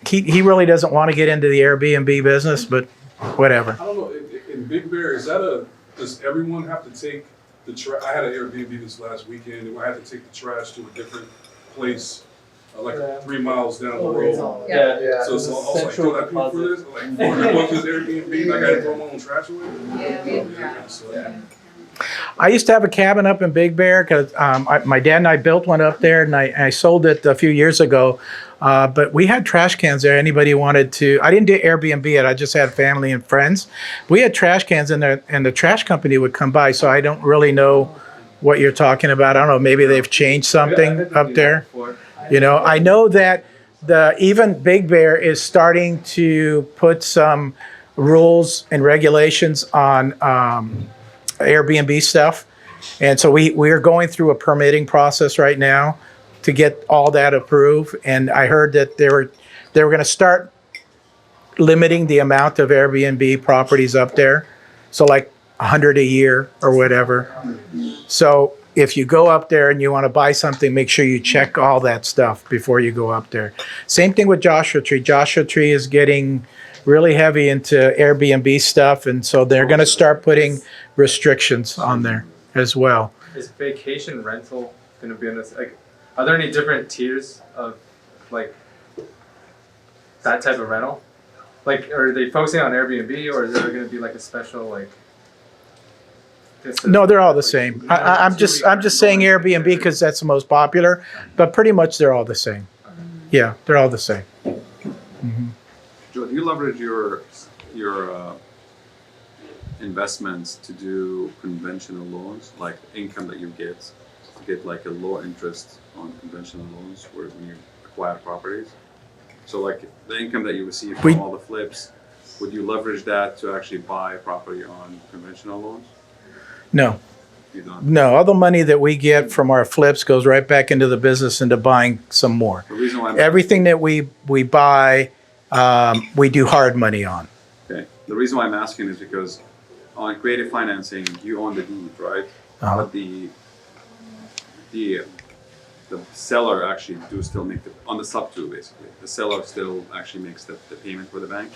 he really doesn't want to get into the Airbnb business, but whatever. I don't know. In Big Bear, does everyone have to take the trash? I had an Airbnb this last weekend, and I had to take the trash to a different place, like 3 miles down the road. Yeah. So I was like, do I pay for this? Like, $400 this Airbnb, and I got to throw my own trash away? I used to have a cabin up in Big Bear because my dad and I built one up there, and I sold it a few years ago. But we had trash cans there. Anybody wanted to? I didn't do Airbnb yet. I just had family and friends. We had trash cans in there, and the trash company would come by. So I don't really know what you're talking about. I don't know. Maybe they've changed something up there. I know that even Big Bear is starting to put some rules and regulations on Airbnb stuff. And so we are going through a permitting process right now to get all that approved. And I heard that they were going to start limiting the amount of Airbnb properties up there. So like 100 a year or whatever. So if you go up there and you want to buy something, make sure you check all that stuff before you go up there. Same thing with Joshua Tree. Joshua Tree is getting really heavy into Airbnb stuff. And so they're going to start putting restrictions on there as well. Is vacation rental going to be in this? Like, are there any different tiers of like that type of rental? Like, are they focusing on Airbnb, or is there going to be like a special like? No, they're all the same. I'm just saying Airbnb because that's the most popular, but pretty much they're all the same. Yeah, they're all the same. Mm-hmm. Joe, do you leverage your investments to do conventional loans, like income that you get to get like a low interest on conventional loans where when you acquire properties? So like the income that you receive from all the flips, would you leverage that to actually buy a property on conventional loans? No. You don't? No, all the money that we get from our flips goes right back into the business into buying some more. The reason why everything that we buy, we do hard money on. Okay. The reason why I'm asking is because on creative financing, you own the deed, right? But the seller actually do still make on the sub two basically. The seller still actually makes the payment for the bank.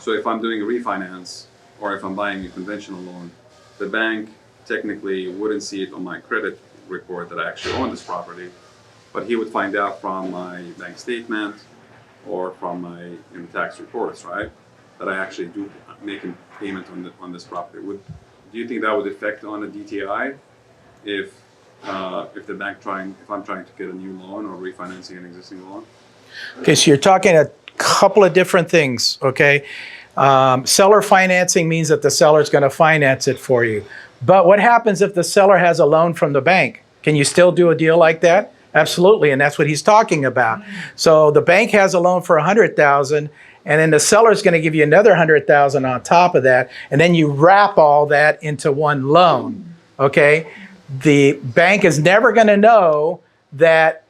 So if I'm doing a refinance or if I'm buying a conventional loan, the bank technically wouldn't see it on my credit report that I actually own this property, but he would find out from my bank statement or from my tax reports, right, that I actually do make a payment on this property. Do you think that would affect on a DTI if the bank if I'm trying to get a new loan or refinancing an existing loan? Okay, so you're talking a couple of different things. Okay, seller financing means that the seller is going to finance it for you. But what happens if the seller has a loan from the bank? Can you still do a deal like that? Absolutely, and that's what he's talking about. So the bank has a loan for $100,000, and then the seller is going to give you another $100,000 on top of that, and then you wrap all that into one loan. Okay, the bank is never going to know that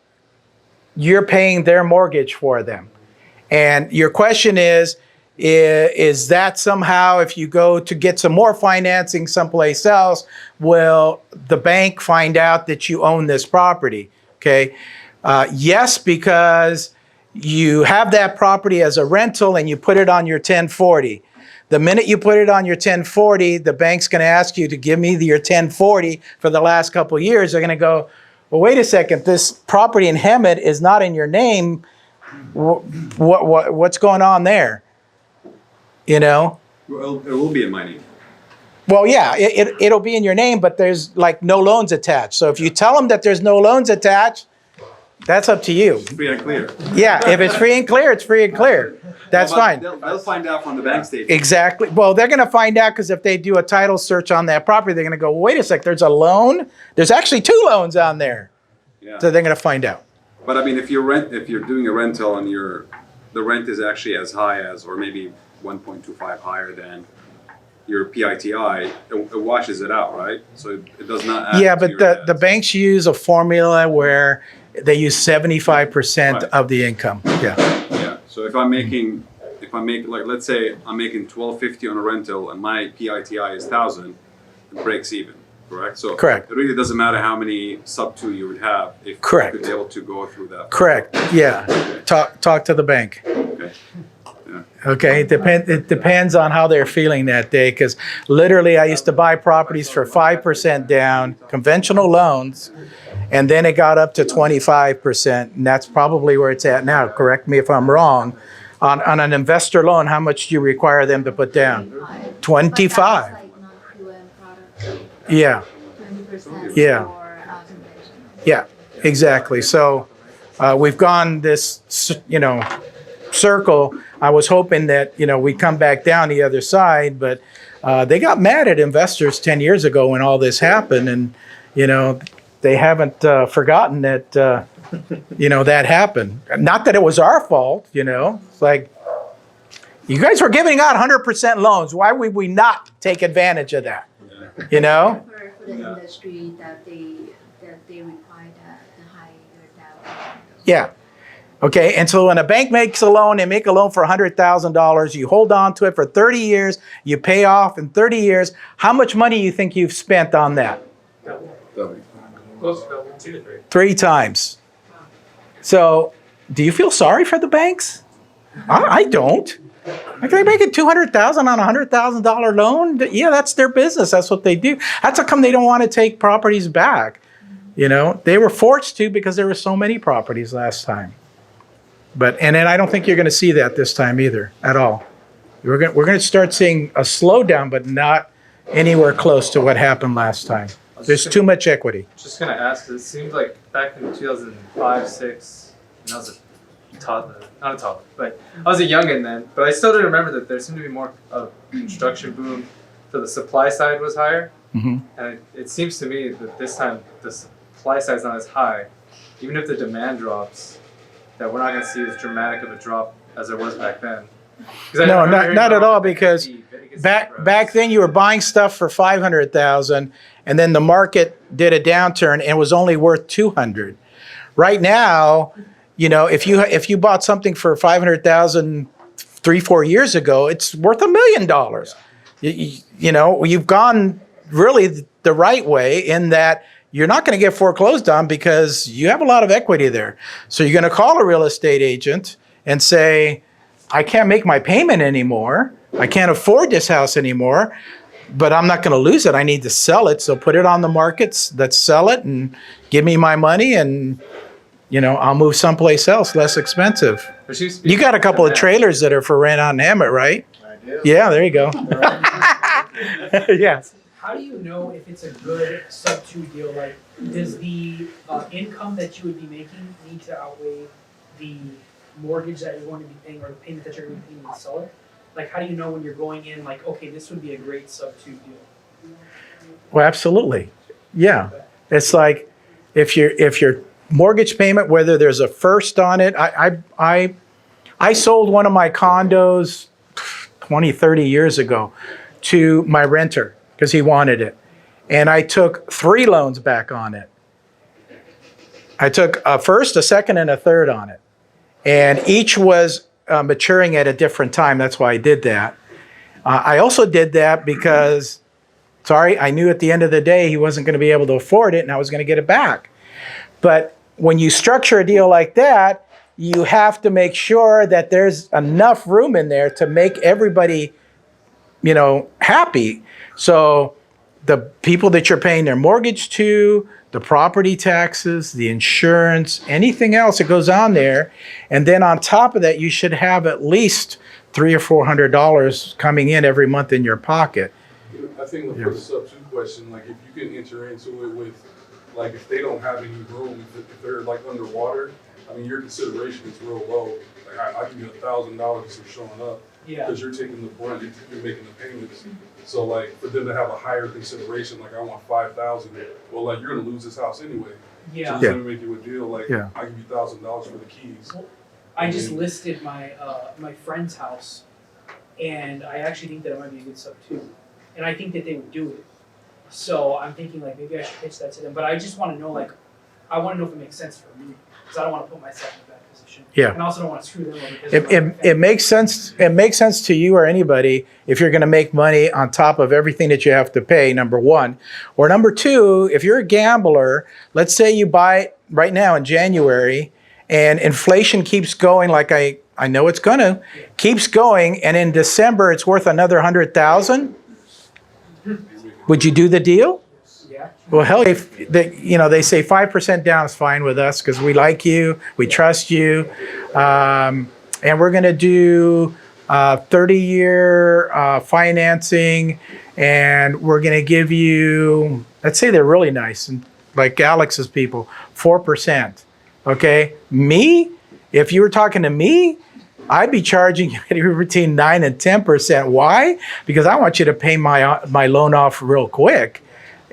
you're paying their mortgage for them. And your question is that somehow if you go to get some more financing someplace else, will the bank find out that you own this property? Okay, yes, because you have that property as a rental and you put it on your 1040. The minute you put it on your 1040, the bank's going to ask you to give me your 1040 for the last couple of years. They're going to go, well, wait a second, this property in Hemet is not in your name. What's going on there? You know? Well, it will be in my name. Well, yeah, it'll be in your name, but there's like no loans attached. So if you tell them that there's no loans attached, that's up to you. Free and clear. Yeah, if it's free and clear, it's free and clear. That's Well, fine. They'll find out from the bank statement. Exactly. Well, they're going to find out because if they do a title search on that property, they're going to go, wait a sec, there's a loan? There's actually 2 loans on there. Yeah. So they're going to find out. But I mean, if you're doing a rental and the rent is actually as high as, or maybe 1.25 higher than your PITI, it washes it out, right? So it does not add Yeah, to but your the debts. banks use a formula where they use 75% Right. of the income. Yeah. Yeah. So if I make like, let's say I'm making $1,250 on a rental and my PITI is 1,000, it breaks even, correct? So Correct. it really doesn't matter how many sub 2 you would have if Correct. you could be able to go through that. Correct. Yeah. Talk to the bank. Okay. Okay, it depends on how they're feeling that day, because literally I used to buy properties for 5% down, conventional loans, and then it got up to 25%, and that's probably where it's at now. Correct me if I'm wrong. On an investor loan, how much do you require them to put down? 25. Yeah. 20% Yeah. for conventional. Yeah, exactly. So we've gone this, circle. I was hoping that, we'd come back down the other side, but they got mad at investors 10 years ago when all this happened. And, they haven't forgotten that, that happened. Not that it was our fault, It's like, you guys were giving out 100% loans. Why would we not take advantage of that? For the industry that they require the higher down. Yeah. Okay, and so when a bank makes a loan, they make a loan for $100,000, you hold on to it for 30 years, you pay off in 30 years. How much money do you think you've spent on that? Close to double, 2 to 3. 3 times. So, do you feel sorry for the banks? I don't. Like, they make it $200,000 on a $100,000 loan. Yeah, that's their business. That's what they do. That's how come they don't want to take properties back. They were forced to because there were so many properties last time. And then I don't think you're going to see that this time either at all. We're going to start seeing a slowdown, but not anywhere close to what happened last time. There's too much equity. Just gonna ask, it seems like back in 2005, 6, and I was a toddler, not a toddler, but I was a youngin' then. But I still do remember that there seemed to be more of construction boom, so the supply side was higher. Mm-hmm. And it seems to me that this time the supply side is not as high, even if the demand drops, that we're not gonna see as dramatic of a drop as there was back then. 'Cause I No, remember hearing not at about all, because back then you were buying stuff for $500,000, and then the market did a downturn and it was only worth $200,000. Right now, if you bought something for $500,000 3-4 years ago, it's worth $1 million. You've gone really the right way in that you're not going to get foreclosed on because you have a lot of equity there. So you're going to call a real estate agent and say, I can't make my payment anymore. I can't afford this house anymore, but I'm not going to lose it. I need to sell it. So put it on the markets. Let's sell it and give me my money, and I'll move someplace else less expensive. You got a couple of trailers that are for rent on Hammett, right? I do. Yeah, there you go. Yes. How do you know if it's a good sub-2 deal? Like, does the income that you would be making need to outweigh the mortgage that you're going to be paying or the payment that you're going to be paying the seller? Like, how do you know when you're going in, like, okay, this would be a great sub-2 deal? Well, absolutely. Yeah. It's like if your mortgage payment, whether there's a first on it, I sold one of my condos 20, 30 years ago to my renter because he wanted it. And I took 3 loans back on it. I took a first, a second, and a third on it. And each was maturing at a different time. That's why I did that. I also did that because, I knew at the end of the day he wasn't going to be able to afford it and I was going to get it back. But when you structure a deal like that, you have to make sure that there's enough room in there to make everybody, happy. So the people that you're paying their mortgage to, the the property taxes, the insurance, anything else that goes on there. And then on top of that, you should have at least $300 or $400 coming in every month in your pocket. I think for the sub two question, like if you can enter into it with, like if they don't have any room, if they're like underwater, I mean your consideration is real low. Like I give you $1,000 just for showing up because you're taking the brunt, you're making the payments. So like for them to have a higher consideration, like I want 5,000. Well, like you're gonna lose this house anyway. Yeah. So let me make you a deal. Like Yeah. I give you $1,000 for the keys. I just listed my my friend's house, and I actually think that it might be a good sub too, and I think that they would do it. So I'm thinking like maybe I should pitch that to them, but I just want to know like I want to know if it makes sense for me because I don't want to put myself in a bad position. Yeah. And I also don't want to screw them over because It makes sense. It makes sense to you or anybody if you're going to make money on top of everything that you have to pay. Number one, or number two, if you're a gambler, let's say you buy it right now in January, and inflation keeps going like I know it's going to, keeps going, and in December it's worth another 100,000. Would you do the deal? Yeah. Well, hell, if they say 5% down is fine with us because we like you, we trust you, and we're going to do 30-year financing, and we're going to give you, let's say they're really nice, and like Alex's people, 4%. Okay, me, if you were talking to me, I'd be charging you anywhere between 9 and 10%. Why? Because I want you to pay my loan off real quick.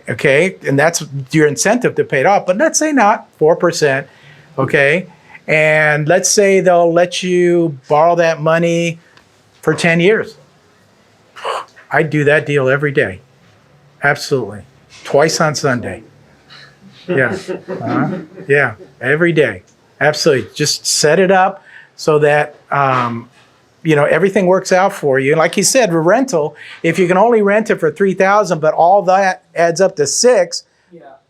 Okay, and that's your incentive to pay it off. But let's say not 4%. Okay, and let's say they'll let you borrow that money for 10 years. I'd do that deal every day. Absolutely, twice on Sunday. Yeah, yeah, every day. Absolutely, just set it up so that everything works out for you. And like you said, with rental, if you can only rent it for $3,000, but all that adds up to $6,000,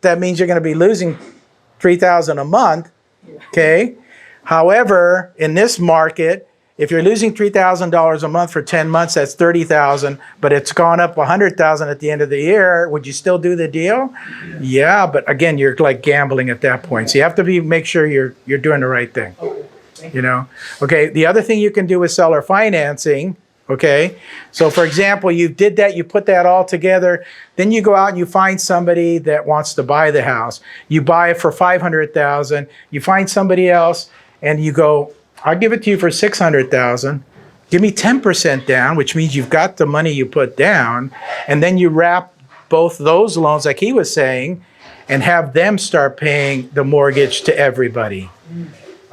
that means you're going to be losing $3,000 a month. Okay. However, in this market, if you're losing $3,000 a month for 10 months, that's $30,000, but it's gone up $100,000 at the end of the year. Would you still do the deal? Yeah, but again, you're like gambling at that point. So you have to make sure you're doing the right thing. Okay, the other thing you can do with seller financing, okay? So for example, you did that, you put that all together, then you go out and you find somebody that wants to buy the house. You buy it for $500,000, you find somebody else and you go, I'll give it to you for $600,000. Give me 10% down, which means you've got the money you put down, and then you wrap both those loans, like he was saying, and have them start paying the mortgage to everybody.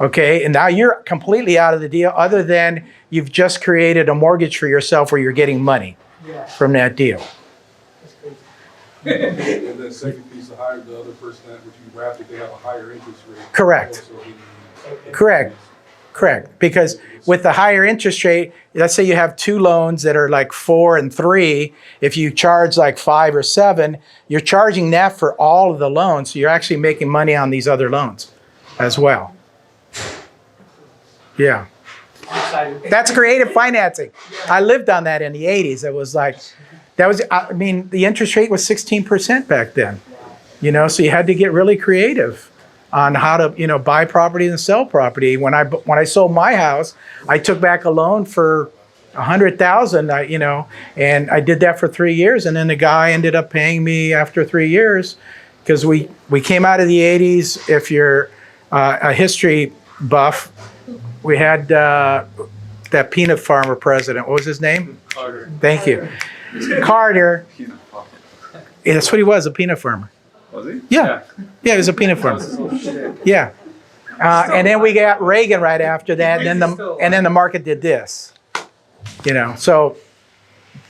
Okay, and now you're completely out of the deal, other than you've just created a mortgage for yourself where you're getting money from that deal. And then second piece of hire the other person that which you wrapped it, they have a higher interest rate. Correct. Correct. Because with the higher interest rate, let's say you have two loans that are like 4 and 3. If you charge like 5 or 7, you're charging that for all of the loans. So you're actually making money on these other loans as well. Yeah. That's creative financing. I lived on that in the 80s. It was like, the interest rate was 16% back then. So you had to get really creative on how to, buy property and sell property. When I sold my house, I took back a loan for $100,000, and I did that for 3 years. And then the guy ended up paying me after 3 years because we came out of the 80s. If you're a history buff, we had that peanut farmer president. What was his name? Carter. Thank you. Carter. Yeah, that's what he was, a peanut farmer. Was he? Yeah, he was a peanut farmer. Yeah. And then we got Reagan right after that, and then the market did this. So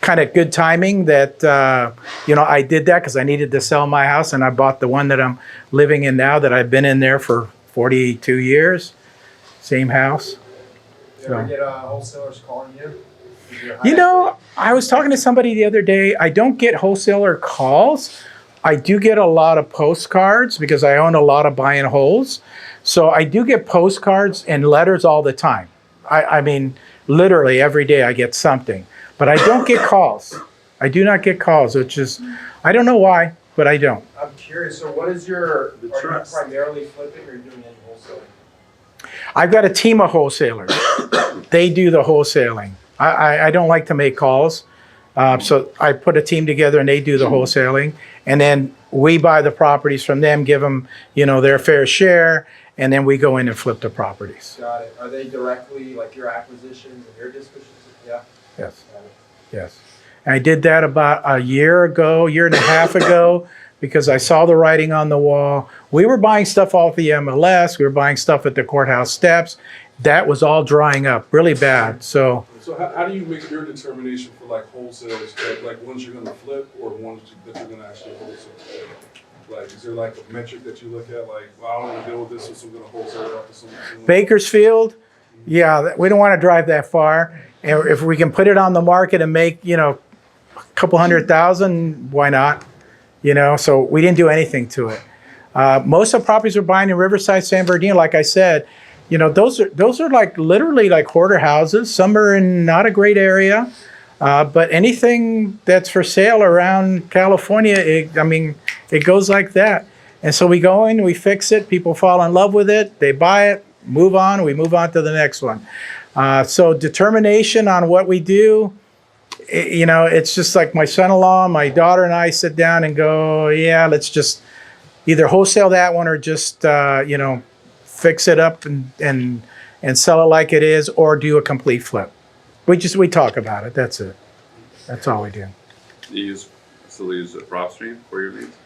kind of good timing that, I did that because I needed to sell my house, and I bought the one that I'm living in now that I've been in there for 42 years. Same house. You ever get wholesalers calling you? I was talking to somebody the other day. I don't get wholesaler calls. I do get a lot of postcards because I own a lot of buy and holds. So I do get postcards and letters all the time. I mean, literally every day I get something. But I don't get calls. I do not get calls, which is, I don't know why. but I don't. I'm curious, so what is your, The are you trust. primarily flipping or are you doing any wholesaling? I've got a team of wholesalers. They do the wholesaling. I don't like to make calls. So I put a team together and they do the wholesaling. And then we buy the properties from them, give them, their fair share. And then we go in and flip the properties. Got it. Are they directly like your acquisitions and your dispositions? Yeah. Yes, Got it. yes. And I did that about a year and a half ago, because I saw the writing on the wall. We were buying stuff off the MLS. We were buying stuff at the courthouse steps. That was all drying up really bad. So So how do you make your determination for like wholesales, like ones you're gonna flip or ones that you're gonna actually wholesale? Like, is there like a metric that you look at, like, well, I don't wanna deal with this, so I'm gonna wholesale it out to someone? Bakersfield, yeah, we don't want to drive that far. And if we can put it on the market and make, a couple 100,000, why not? So we didn't do anything to it. Most of the properties we're buying in Riverside, San Bernardino, like I said, those are like literally like hoarder houses. Some are in not a great area, but anything that's for sale around California, it goes like that. And so we go in, we fix it, people fall in love with it, they buy it, move on, we move on to the next one. So determination on what we do, it's just like my son-in-law, my daughter and I sit down and go, yeah, let's just either wholesale that one or just, fix it up and sell it like it is, or do a complete flip. We talk about it. That's it. That's all we do. Do you still use a PropStream for your leads?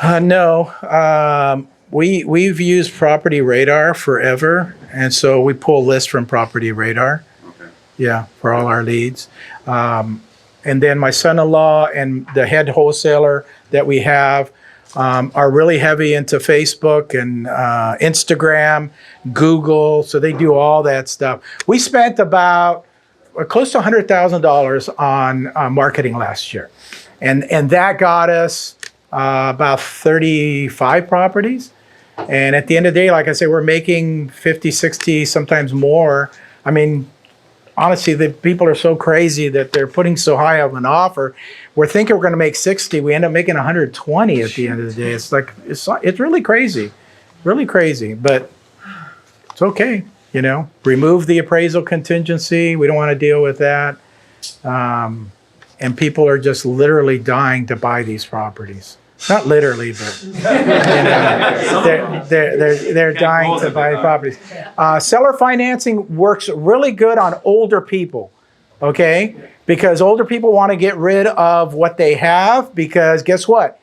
No. We've used Property Radar forever, and so we pull lists from Property Radar. Okay. Yeah, for all our leads. And then my son-in-law and the head wholesaler that we have are really heavy into Facebook and Instagram, Google, so they do all that stuff. We spent about close to $100,000 on marketing last year. And that got us about 35 properties. And at the end of the day, like I say, we're making 50, 60, sometimes more. Honestly, the people are so crazy that they're putting so high of an offer. We're thinking we're going to make 60. We end up making 120 at the end of the day. It's like, it's really crazy, but it's okay. Remove the appraisal contingency. We don't want to deal with that. And people are just literally dying to buy these properties. Not literally, but they're dying to buy properties. Seller financing works really good on older people, okay? Because older people want to get rid of what they have, because guess what?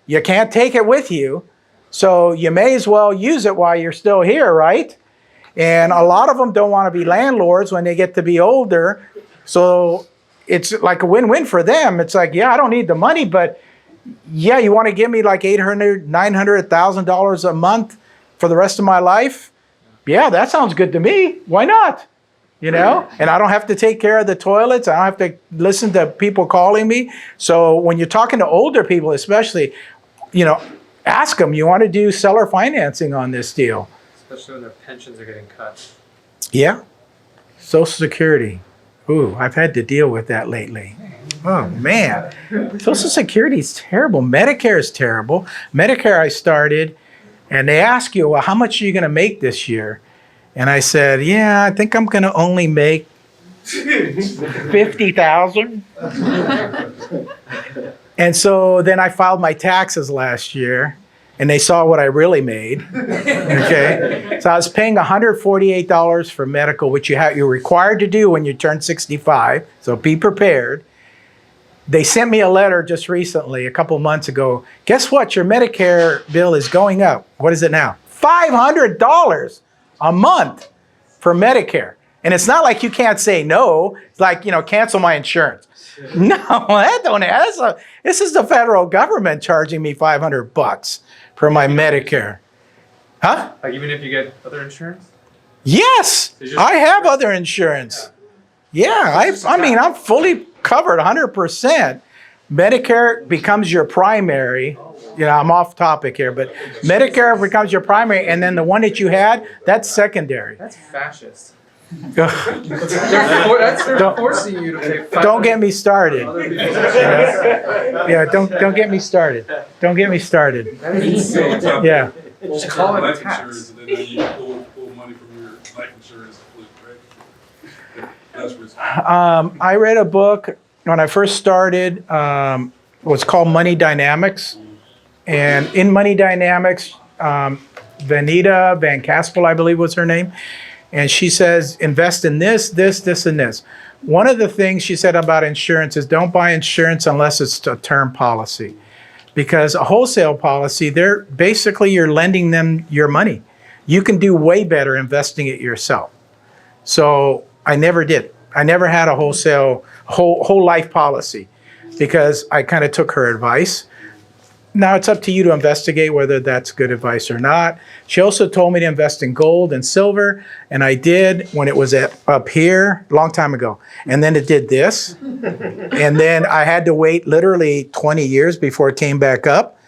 You can't take it with you, so you may as well use it while you're still here, right? And a lot of them don't want to be landlords when they get to be older, so it's like a win-win for them. It's like, yeah, I don't need the money, but yeah, you want to give me like $800,000, $900,000, $1,000 a month for the rest of my life? Yeah, that sounds good to me. Why not? And I don't have to take care of the toilets. I don't have to listen to people calling me. So when you're talking to older people, especially, ask them, you want to do seller financing on this deal? Especially when their pensions are getting cut. Yeah. Social Security. Ooh, I've had to deal with that lately. Oh, man. Social Security is terrible. Medicare is terrible. Medicare I started, and they ask you, well, how much are you going to make this year? And I said, yeah, I think I'm going to only make $50,000. And so then I filed my taxes last year, and they saw what I really made. Okay, so I was paying $148 for medical, which you're required to do when you turn 65. So be prepared. They sent me a letter just recently, a couple months ago. Guess what? Your Medicare bill is going up. What is it now? $500 a month for Medicare. And it's not like you can't say no. It's like, cancel my insurance. No, that don't. This is the federal government charging me $500 for my Medicare. Huh? Like even if you get other insurance? Yes, I have other insurance. Yeah, I'm fully covered 100%. Medicare becomes your primary. I'm off topic here, but Medicare becomes your primary, and then the one that you had, that's secondary. That's fascist. They're forcing you to pay. Don't get me started. Other people's Yeah, don't get me started. Don't get me started. That is insane. Yeah. Just call it life tax. insurance, and then you pull money from your life insurance to flip, right? That's risky. I read a book when I first started. Was called Money Dynamics, and in Money Dynamics, Vanita Van Caspel, I believe was her name, and she says invest in this, this, this, and this. One of the things she said about insurance is don't buy insurance unless it's a term policy. Because a wholesale policy, you're lending them your money. You can do way better investing it yourself. So I never did. I never had a whole life policy because I kind of took her advice. Now it's up to you to investigate whether that's good advice or not. She also told me to invest in gold and silver, and I did when it was up here a long time ago. And then it did this, and then I had to wait literally 20 years before it came back up.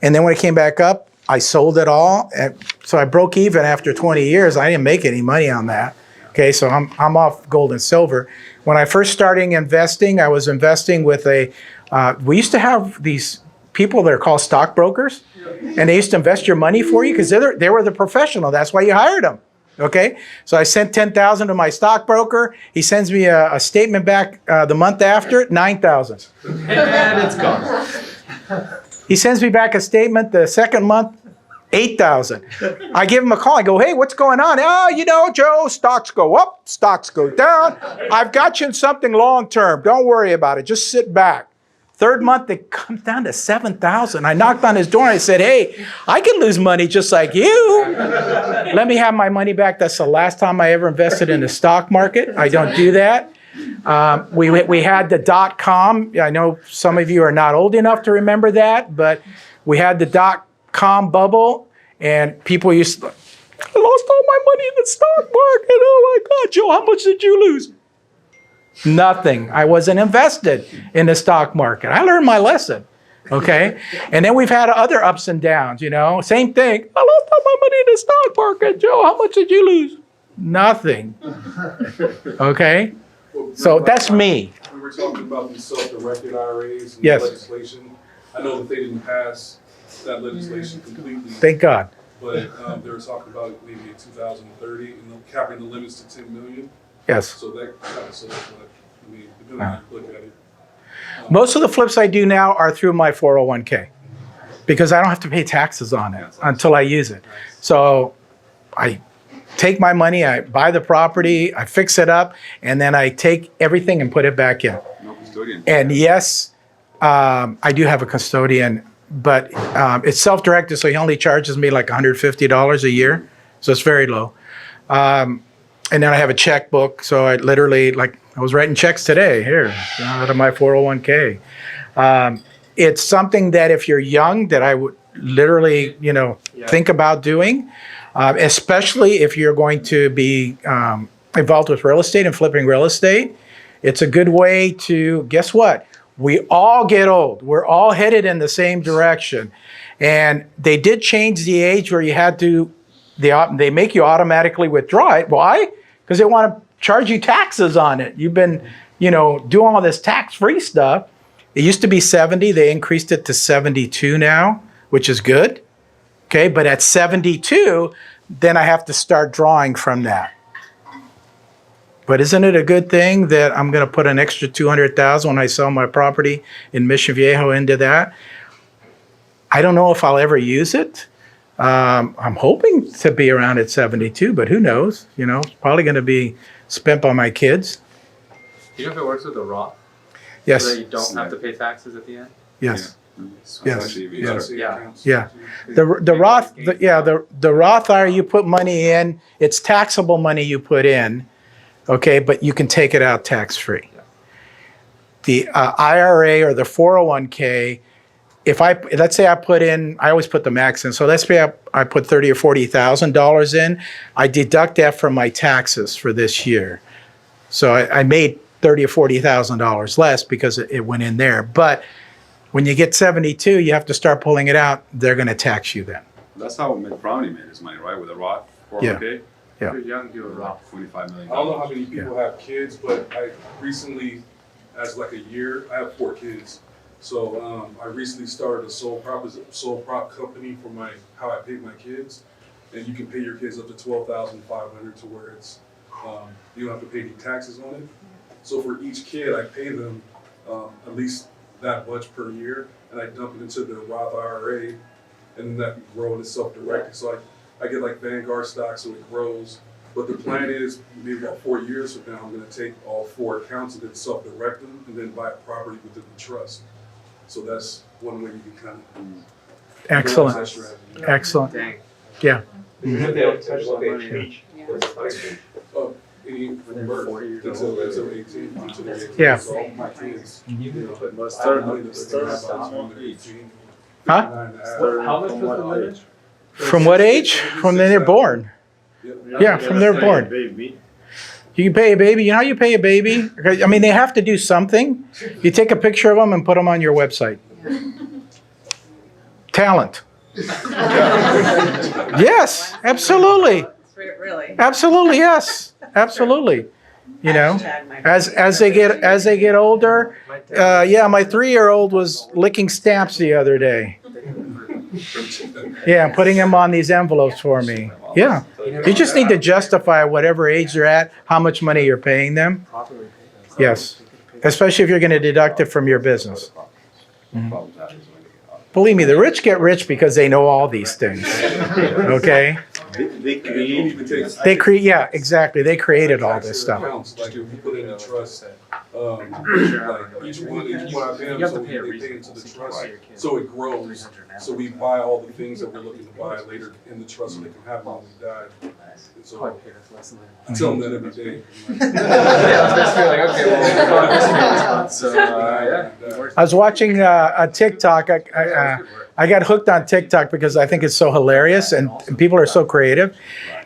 And then when it came back up, I sold it all. And so I broke even after 20 years. I didn't make any money on that. Okay, so I'm off gold and silver. When I first started investing, I was investing with we used to have these people that are called stockbrokers, and they used to invest your money for you because they were the professional. That's why you hired them. Okay, so I sent $10,000 to my stockbroker. He sends me a statement back the month after, $9,000. And it's gone. He sends me back a statement the second month, $8,000. I give him a call. I go, hey, what's going on? Oh, Joe, stocks go up, stocks go down. I've got you in something long term. Don't worry about it. Just sit back. Third month, it comes down to $7,000. I knocked on his door and I said, hey, I can lose money just like you. Let me have my money back. That's the last time I ever invested in the stock market. I don't do that. We had the .com. I know some of you are not old enough to remember that, but we had the .com bubble, and people used to, I lost all my money in the stock market. Oh my God, Joe, how much did you lose? Nothing. I wasn't invested in the stock market. I learned my lesson. Okay. And then we've had other ups and downs, same thing. I lost all my money in the stock market. Joe, how much did you lose? Nothing. Okay. So that's me. We were talking about these self-directed IRAs and Yes. legislation. I know that they didn't pass that legislation completely. Thank God. But they were talking about it maybe in 2030 and capping the limits to 10 million. Yes. So that kind of says what, depending on how you look at it. Most of the flips I do now are through my 401k because I don't have to pay taxes on it until I use it. So I take my money, I buy the property, I fix it up, and then I take everything and put it back in. No custodian. And yes, I do have a custodian, but it's self-directed, so he only charges me like $150 a year. So it's very low. And then I have a checkbook, so I literally, I was writing checks today, here, out of my 401k. It's something that if you're young, that I would literally, think about doing, especially if you're going to be involved with real estate and flipping real estate. It's a good way to, guess what? We all get old. We're all headed in the same direction. And they did change the age where you had to, they make you automatically withdraw it. Why? Because they want to charge you taxes on it. You've been, doing all this tax-free stuff. It used to be 70. They increased it to 72 now, which is good. Okay, but at 72, then I have to start drawing from that. But isn't it a good thing that I'm going to put an extra $200,000 when I sell my property in Mission Viejo into that? I don't know if I'll ever use it. I'm hoping to be around at 72, but who knows? It's probably going to be spent by my kids. Do you know if it works with the Roth? Yes. So that you don't have to pay taxes at the end? Yes. Yes. Yeah. Yeah. The Roth, the Roth IRA, you put money in, it's taxable money you put in, okay, but you can take it out tax-free. The IRA or the 401k, let's say I put in, I always put the max in, so let's say I put $30,000 or $40,000 in, I deduct that from my taxes for this year. So I made $30,000 or $40,000 less because it went in there. But when you get 72, you have to start pulling it out. They're going to tax you then. That's how Mitt Romney made his money, right? With a Roth 401k. Yeah. If you're young, do it raw. $25 million. I don't know how many people have kids, but I recently, as like a year, I have 4 kids. So I recently started a sole prop company for how I pay my kids, and you can pay your kids up to $12,500 to where it's you don't have to pay any taxes on it. So for each kid, I pay them at least that much per year, and I dump it into the Roth IRA, and that can grow and it's self-directed. So I get like Vanguard stock, so it grows. But the plan is maybe about 4 years from now, I'm going to take all 4 accounts and then self-direct them, and then buy a property within the trust. So that's one way you can kind of Excellent. realize that strategy. Excellent. Dang. Yeah. If they don't touch the money. Any from birth 40 years until old. 18, until they're 18. Yeah. So all my kids, But start start from what age? Huh? How much was the what limit? age? From what age? From when they're born. Yeah, from their born. Baby. You can pay a baby. You know how you pay a baby? I mean, they have to do something. You take a picture of them and put them on your website. Talent. Yes, absolutely. Really? Absolutely, yes. Absolutely. You know, as they get older, yeah, my 3-year-old was licking stamps the other day. Yeah, putting them on these envelopes for me. Yeah. You just need to justify whatever age they're at, how much money you're paying them. Yes. Especially if you're going to deduct it from your business. Mhm. Believe me, the rich get rich because they know all these things. Okay? They create. They create, yeah, exactly. They created all this stuff. Accounts, like if you put in a trust, like each one I pay them, so they pay into the trust, so it grows. So we buy all the things that we're looking to buy later in the trust so they can have them when we die. And so I tell them that every day. I was watching a TikTok. I got hooked on TikTok because I think it's so hilarious and people are so creative.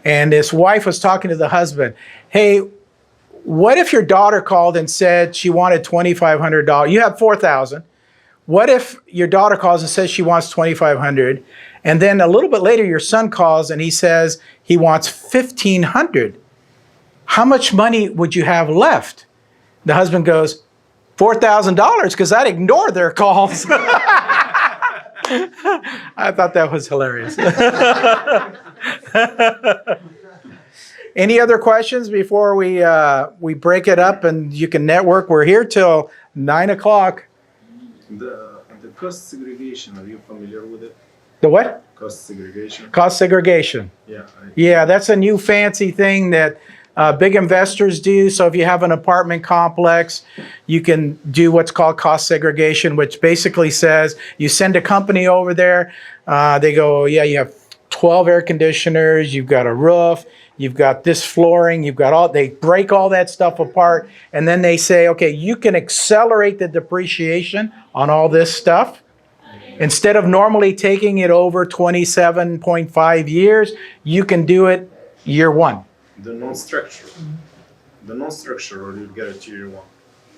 And this wife was talking to the husband. Hey, what if your daughter called and said she wanted $2,500? You have $4,000. What if your daughter calls and says she wants $2,500, and then a little bit later your son calls and he says he wants $1,500? How much money would you have left? The husband goes, $4,000, because I'd ignore their calls. I thought that was hilarious. Any other questions before we break it up and you can network? We're here till 9 o'clock. The cost segregation, are you familiar with it? The what? Cost segregation? Cost segregation. Yeah. Yeah, that's a new fancy thing that big investors do. So if you have an apartment complex, you can do what's called cost segregation, which basically says you send a company over there. They go, yeah, you have 12 air conditioners, you've got a roof, you've got this flooring, you've got all, they break all that stuff apart. And then they say, okay, you can accelerate the depreciation on all this stuff. Instead of normally taking it over 27.5 years, you can do it year 1. The non-structure. The non-structure, or you get it to year 1.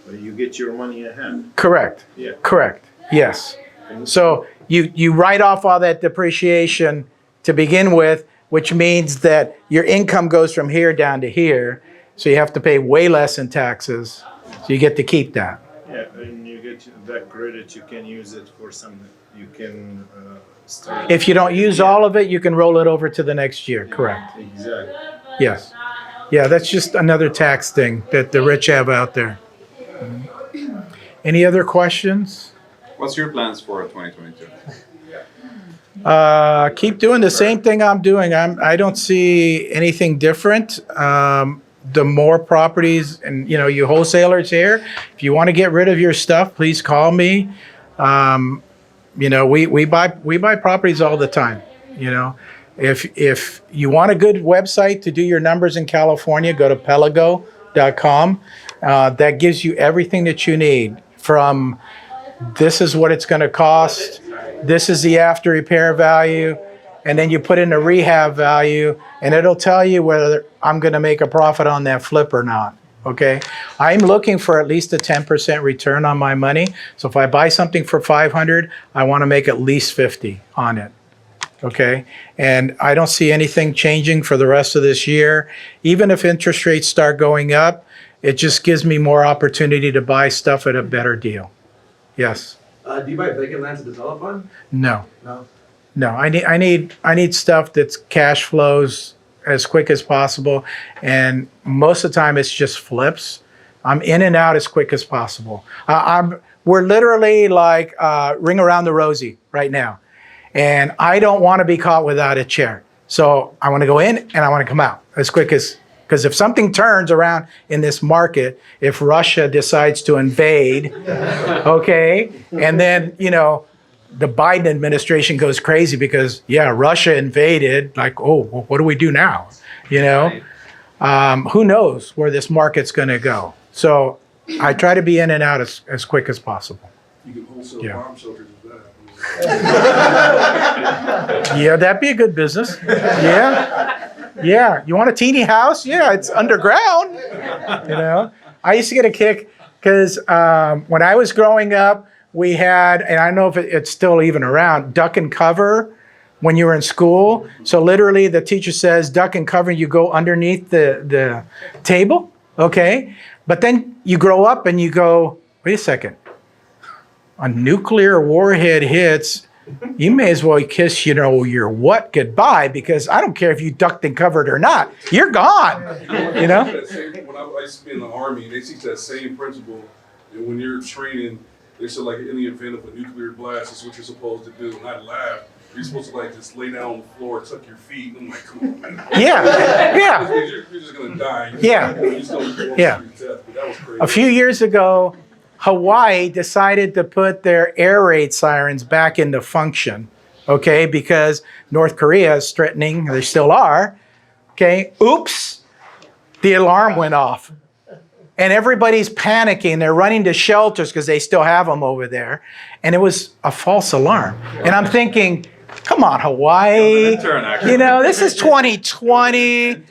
But you get your money ahead. Correct. Yeah. Correct. Yes. So you write off all that depreciation to begin with, which means that your income goes from here down to here. So you have to pay way less in taxes. So you get to keep that. Yeah, and you get that credit, you can use it for something. You can start. If you don't use all of it, you can roll it over to the next year. Correct. Exactly. Yes. Yeah, that's just another tax thing that the rich have out there. Any other questions? What's your plans for 2022? Keep doing the same thing I'm doing. I don't see anything different. The more properties, and you wholesalers here, if you want to get rid of your stuff, please call me. We buy properties all the time. If you want a good website to do your numbers in California, go to Pellego.com. That gives you everything that you need, from this is what it's going to cost, this is the after repair value, and then you put in the rehab value, and it'll tell you whether I'm going to make a profit on that flip or not. Okay, I'm looking for at least a 10% return on my money. So if I buy something for $500, I want to make at least $50 on it. Okay, and I don't see anything changing for the rest of this year. Even if interest rates start going up, it just gives me more opportunity to buy stuff at a better deal. Yes. Do you buy vacant land to develop on? No. No. No. I need stuff that's cash flows as quick as possible, and most of the time it's just flips. I'm in and out as quick as possible. We're literally like ring around the rosy right now. And I don't want to be caught without a chair. So I want to go in and I want to come out as quick as, because if something turns around in this market, if Russia decides to invade, okay, and then, you know, the Biden administration goes crazy because, yeah, Russia invaded, like, oh, well, what do we do now? You know, who knows where this market's going to go. So I try to be in and out as quick as possible. You can wholesale Yeah. bomb shelters with that. Yeah, that'd be a good business. Yeah. Yeah. You want a teeny house? Yeah, it's underground. You know, I used to get a kick because when I was growing up, we had, and I don't know if it's still even around, duck and cover when you were in school. So literally the teacher says, duck and cover, you go underneath the table. Okay. But then you grow up and you go, wait a second. A nuclear warhead hits, you may as well kiss, you know, your what goodbye, because I don't care if you ducked and covered or not. You're gone, you know? When I used to be in the Army, they teach that same principle. And when you're training, they said, like, in the event of a nuclear blast, this is what you're supposed to do. And I laughed. You're supposed to, like, just lay down on the floor, tuck your feet. And I'm like, come on, man. Yeah, yeah. You're just going to die. Yeah. You're just going to Yeah. your death. But that was crazy. A few years ago, Hawaii decided to put their air raid sirens back into function, okay, because North Korea is threatening, they still are, okay, oops, the alarm went off. And everybody's panicking, they're running to shelters because they still have them over there, and it was a false alarm. And I'm thinking, come on, Hawaii, you know, this is 2020.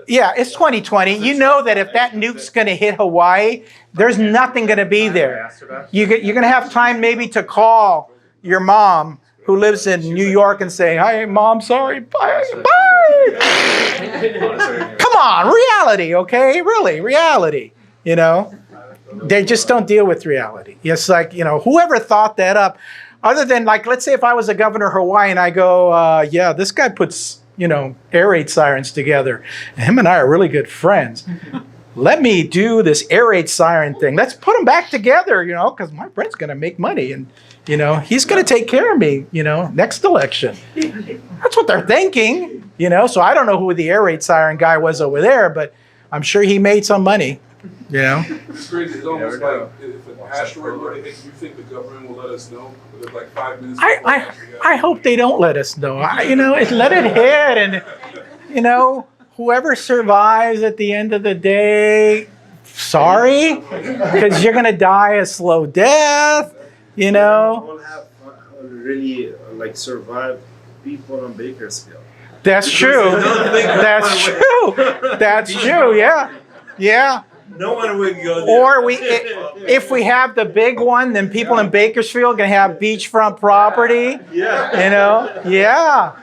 Yeah, it's 2020. You know that if that nuke's going to hit Hawaii, there's nothing going to be there. You're going to have time maybe to call your mom who lives in New York and say, "Hi, Mom, sorry, bye, bye." Come on, reality, okay? Really, reality, you know? They just don't deal with reality. It's like, you know, whoever thought that up, other than like, let's say if I was a governor of Hawaii and I go, yeah, this guy puts, you know, air raid sirens together. And him and I are really good friends. Let me do this air raid siren thing. Let's put them back together, you know, because my friend's going to make money and, you know, he's going to take care of me, you know, next election. That's what they're thinking, you know. So I don't know who the air raid siren guy was over there, but I'm sure he made some money, you know. It's crazy. It's almost like if an asteroid were to hit, you think the government will let us know? Within like 5 minutes. I hope they don't let us know. You know, let it hit, and you know, whoever survives at the end of the day, sorry, because you're gonna die a slow death. You know. We'll have really like survived people on Bakersfield. That's true. That's true. That's true. Yeah. Yeah. No one would go there. Or if we have the big one, then people in Bakersfield can have beachfront property. Yeah. You know? Yeah.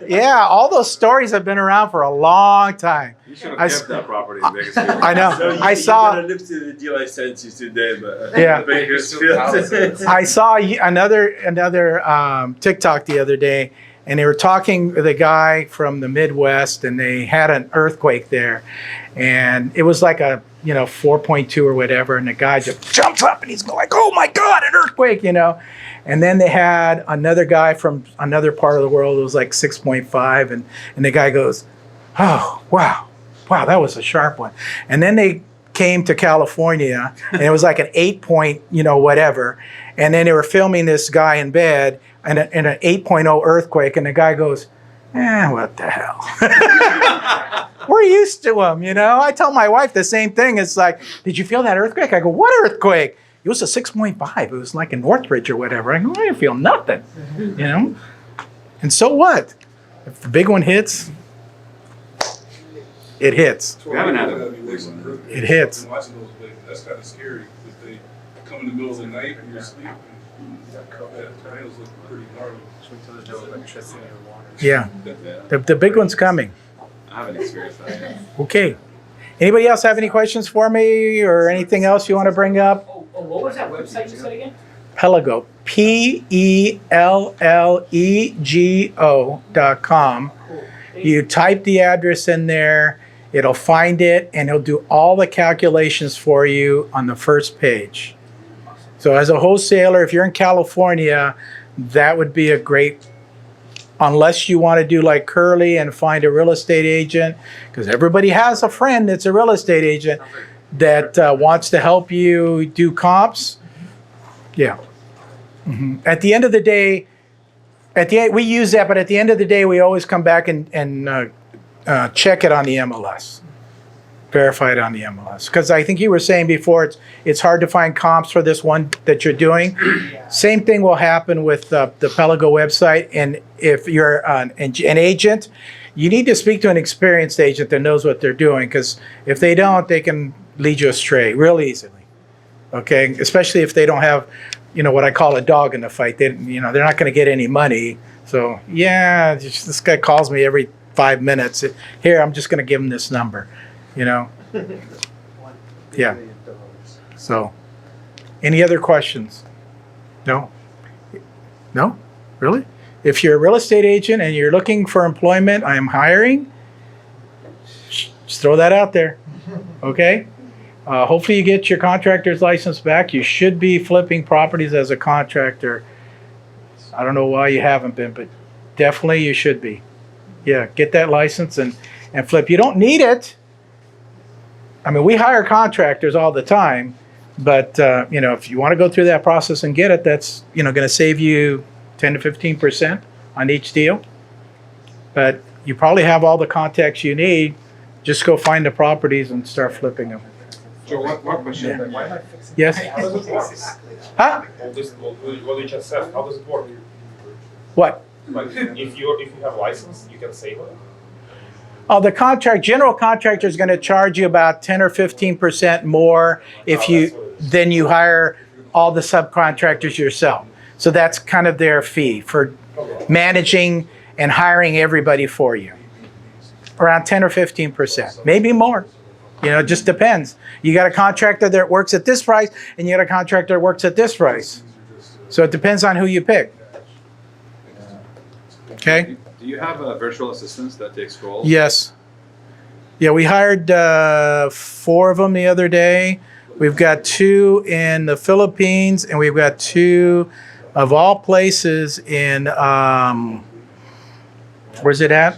Yeah. All those stories have been around for a long time. You should have kept that property in Bakersfield. I know. So I saw. You're gonna live to the deal I sent you today, but Yeah. Bakersfield. I saw another TikTok the other day, and they were talking with a guy from the Midwest, and they had an earthquake there, and it was like a 4.2 or whatever, and the guy just jumps up and he's like, "Oh my God, an earthquake!" You know, and then they had another guy from another part of the world. It was like 6.5, and the guy goes, "Oh wow, that was a sharp one," and then they came to California, and it was like an 8 point, whatever. And then they were filming this guy in bed in an 8.0 earthquake, and the guy goes, what the hell? We're used to them, I tell my wife the same thing. It's like, did you feel that earthquake? I go, what earthquake? It was a 6.5. It was like in Northridge or whatever. I go, I didn't feel nothing, And so what? If the big one hits, it hits. We haven't had It hits. That's kind of scary if they come in the middle of the night and you're asleep. And tornadoes look pretty gnarly. Utilities of electricity and water. Yeah, Yeah, the big one's coming. I haven't experienced that yet. Okay. Anybody else have any questions for me or anything else you want to bring up? Oh, what was that website you said again? Pellego, PELLEGO.com. Cool. You type the address in there, it'll find it, and it'll do all the calculations for you on the first page. So as a wholesaler, if you're in California, that would be a great, unless you want to do like Curly and find a real estate agent, because everybody has a friend that's a real estate agent that wants to help you do comps. Yeah. At the end of the day, we use that, but at the end of the day, we always come back and check it on the MLS, verify it on the MLS. Because I think you were saying before, it's hard to find comps for this one that you're doing. Same thing will happen with the Pellego website. And if you're an agent, you need to speak to an experienced agent that knows what they're doing. Because if they don't, they can lead you astray real easily. Okay, especially if they don't have, what I call a dog in the fight. They're not going to get any money. So yeah, this guy calls me every 5 minutes. Here, I'm just going to give him this number. Yeah. So, any other questions? No? No? Really? If you're a real estate agent and you're looking for employment, I am hiring. Just throw that out there. Okay? Hopefully you get your contractor's license back. You should be flipping properties as a contractor. I don't know why you haven't been, but definitely you should be. Yeah, get that license and flip. You don't need it. I mean, we hire contractors all the time, but if you want to go through that process and get it, that's going to save you 10 to 15% on each deal. But you probably have all the contacts you need. Just go find the properties and start flipping them. So one question. Yes? Huh? What you just said, how does it work? What? Like, if you have a license, you can save it? Oh, the general contractor is going to charge you about 10 or 15% more than you hire all the subcontractors yourself. So that's kind of their fee for managing and hiring everybody for you. Around 10 or 15%, maybe more. It just depends. You got a contractor that works at this price, and you got a contractor that works at this price. So it depends on who you pick. Okay? Do you have virtual assistants that takes calls? Yes. Yeah, we hired 4 of them the other day. We've got 2 in the Philippines, and we've got 2 of all places in, where's it at?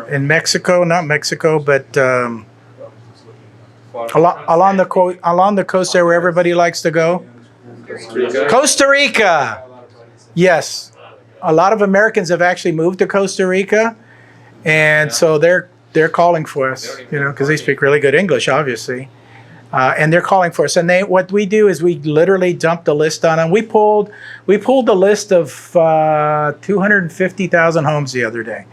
In Mexico, not Mexico, but along the coast there where everybody likes to go. Costa Rica. Yes. A lot of Americans have actually moved to Costa Rica, and so they're calling for us, because they speak really good English, obviously, and they're calling for us. And what we do is we literally dump the list on them. We pulled the list of 250,000 homes the other day,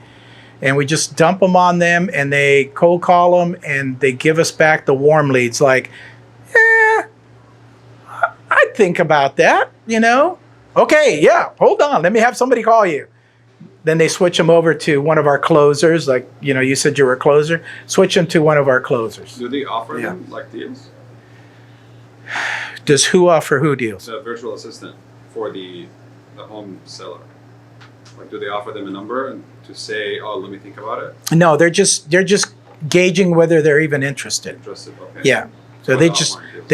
and we just dump them on them, and they cold call them, and they give us back the warm leads. Like, I'd think about that, Okay, yeah, hold on. Let me have somebody call you. Then they switch them over to one of our closers. Like, you said you were a closer. Switch them to one of our closers. Do they offer them like deals? Does who offer who deals? The virtual assistant for the home seller. Like, do they offer them a number and to say, oh, let me think about it? No, they're just gauging whether they're even interested. Interested, okay. Yeah. So they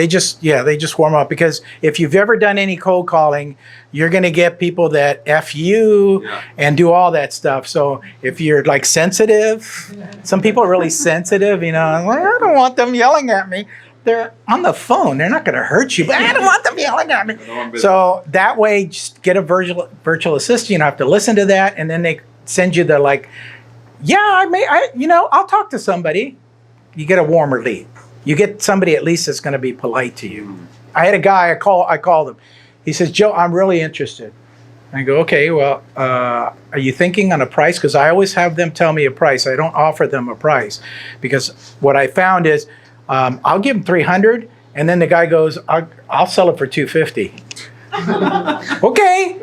just warm up, because if you've ever done any cold calling, you're going to get people that F you and do all that stuff. So if you're like sensitive, some people are really sensitive, I don't want them yelling at me. They're on the phone. They're not going to hurt you, but I don't want them yelling at me. So that way, just get a virtual assistant. You don't have to listen to that. And then they send you the I'll talk to somebody. You get a warmer lead. You get somebody at least that's going to be polite to you. I had a guy, I called him. He says, Joe, I'm really interested. I go, okay, well, are you thinking on a price? Because I always have them tell me a price. I don't offer them a price. Because what I found is, I'll give them 300, and then the guy goes, I'll sell it for 250. Okay,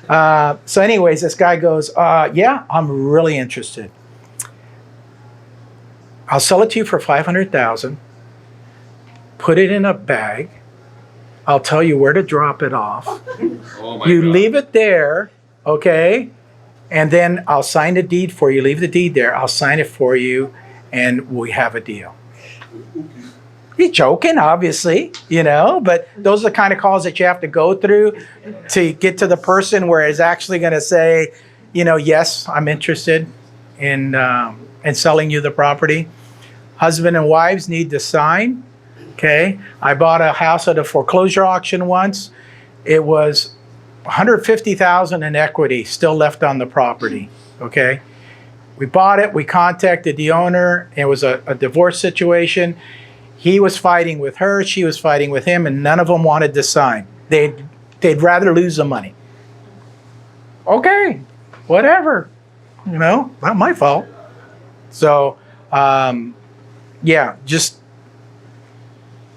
So anyways, this guy goes, yeah, I'm really interested. I'll sell it to you for $500,000. Put it in a bag. I'll tell you where to drop it off. Oh my You God. leave it there, okay? And then I'll sign the deed for you. Leave the deed there. I'll sign it for you, and we have a deal. He's joking, obviously, you know, but those are the kind of calls that you have to go through to get to the person where it's actually going to say, you know, yes, I'm interested in selling you the property. Husband and wives need to sign. Okay, I bought a house at a foreclosure auction once. It was $150,000 in equity still left on the property. Okay, we bought it. We contacted the owner. It was a divorce situation. He was fighting with her. She was fighting with him, and none of them wanted to sign. They'd rather lose the money. Okay, whatever. You know, not my fault. So, yeah, just.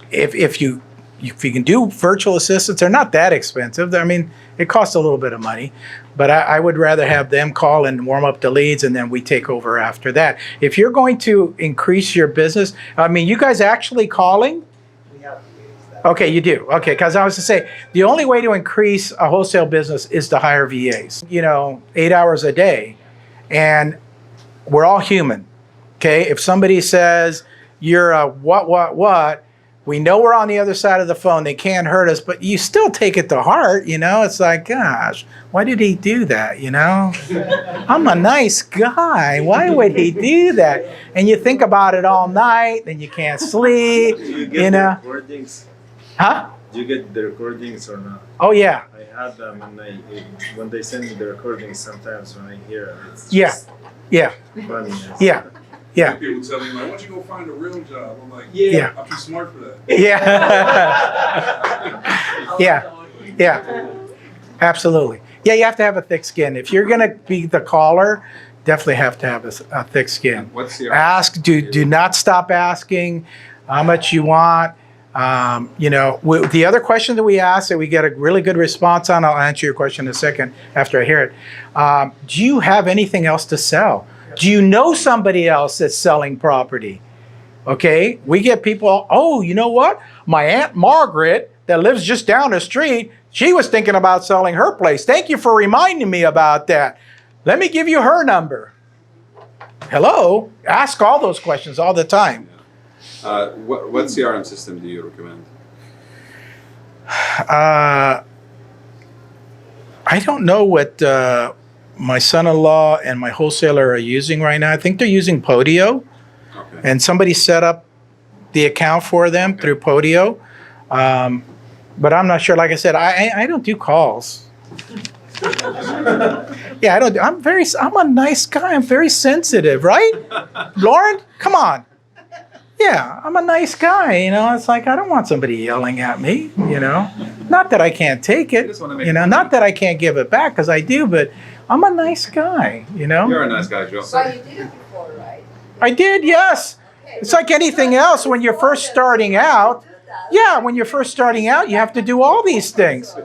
If you can do virtual assistants, they're not that expensive. I mean, it costs a little bit of money, but I would rather have them call and warm up the leads, and then we take over after that. If you're going to increase your business, I mean, you guys actually calling? We have VAs that. Okay, you do. Okay, because I was to say, the only way to increase a wholesale business is to hire VAs. You know, 8 hours a day, and we're all human. Okay, if somebody says you're a what, we know we're on the other side of the phone. They can't hurt us, but you still take it to heart, you know? It's like, gosh, why did he do that, you know? I'm a nice guy. Why would he do that? And you think about it all night, and you can't sleep, Do you get you know? the recordings? Huh? Do you get the recordings or not? Oh, yeah. I had them, and when they send me the recordings, sometimes when I hear it, it's Yeah. just Yeah. funny. Yeah. Yeah. People tell me, like, why don't you go find a real job? I'm like, Yeah. I'm too smart for that. Yeah. Yeah. Yeah. Absolutely. Yeah, you have to have a thick skin. If you're going to be the caller, definitely have to have a thick skin. What's your Ask, do not stop asking how much you want. You know, the other question that we ask that we get a really good response on, I'll answer your question in a second after I hear it. Do you have anything else to sell? Do you know somebody else that's selling property? Okay, we get people, oh, you know what? My Aunt Margaret that lives just down the street, she was thinking about selling her place. Thank you for reminding me about that. Let me give you her number. Hello? Ask all those questions all the time. what CRM system do you recommend? I don't know what my son-in-law and my wholesaler are using right now. I think they're using Podio, Okay. and somebody set up the account for them through Podio. But I'm not sure. Like I said, I don't do calls. Yeah, I don't. I'm a nice guy. I'm very sensitive, right? Lauren, come on. Yeah, I'm a nice guy. You know, it's like I don't want somebody yelling at me. You know, not that I can't take You it. just wanna make You know, not that I can't give it back because I do. But I'm a nice guy. You know. You're a nice guy, Joe. But you did it before, right? I did, yes. It's like anything else. When you're first starting out, yeah, when you're first starting out, you have to do all these things.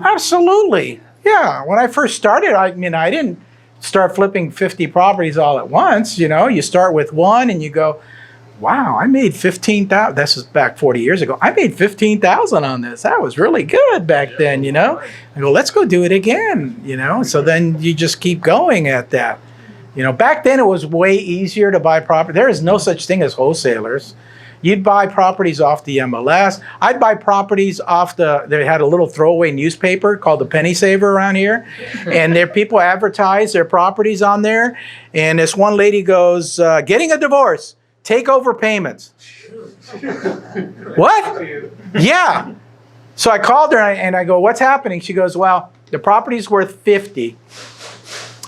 Absolutely. Yeah. When I first started, I mean, I didn't start flipping 50 properties all at once. You know, you start with one and you go, wow, I made 15,000. This is back 40 years ago. I made 15,000 on this. That was really good back then, you know. I go, let's go do it again, you know. So then you just keep going at that. You know, back then it was way easier to buy property. There is no such thing as wholesalers. You'd buy properties off the MLS. I'd buy properties off they had a little throwaway newspaper called the Penny Saver around here. And there people advertise their properties on there. And this one lady goes, getting a divorce, take over payments. What? Yeah. So I called her and I go, what's happening? She goes, well, the property's worth 50.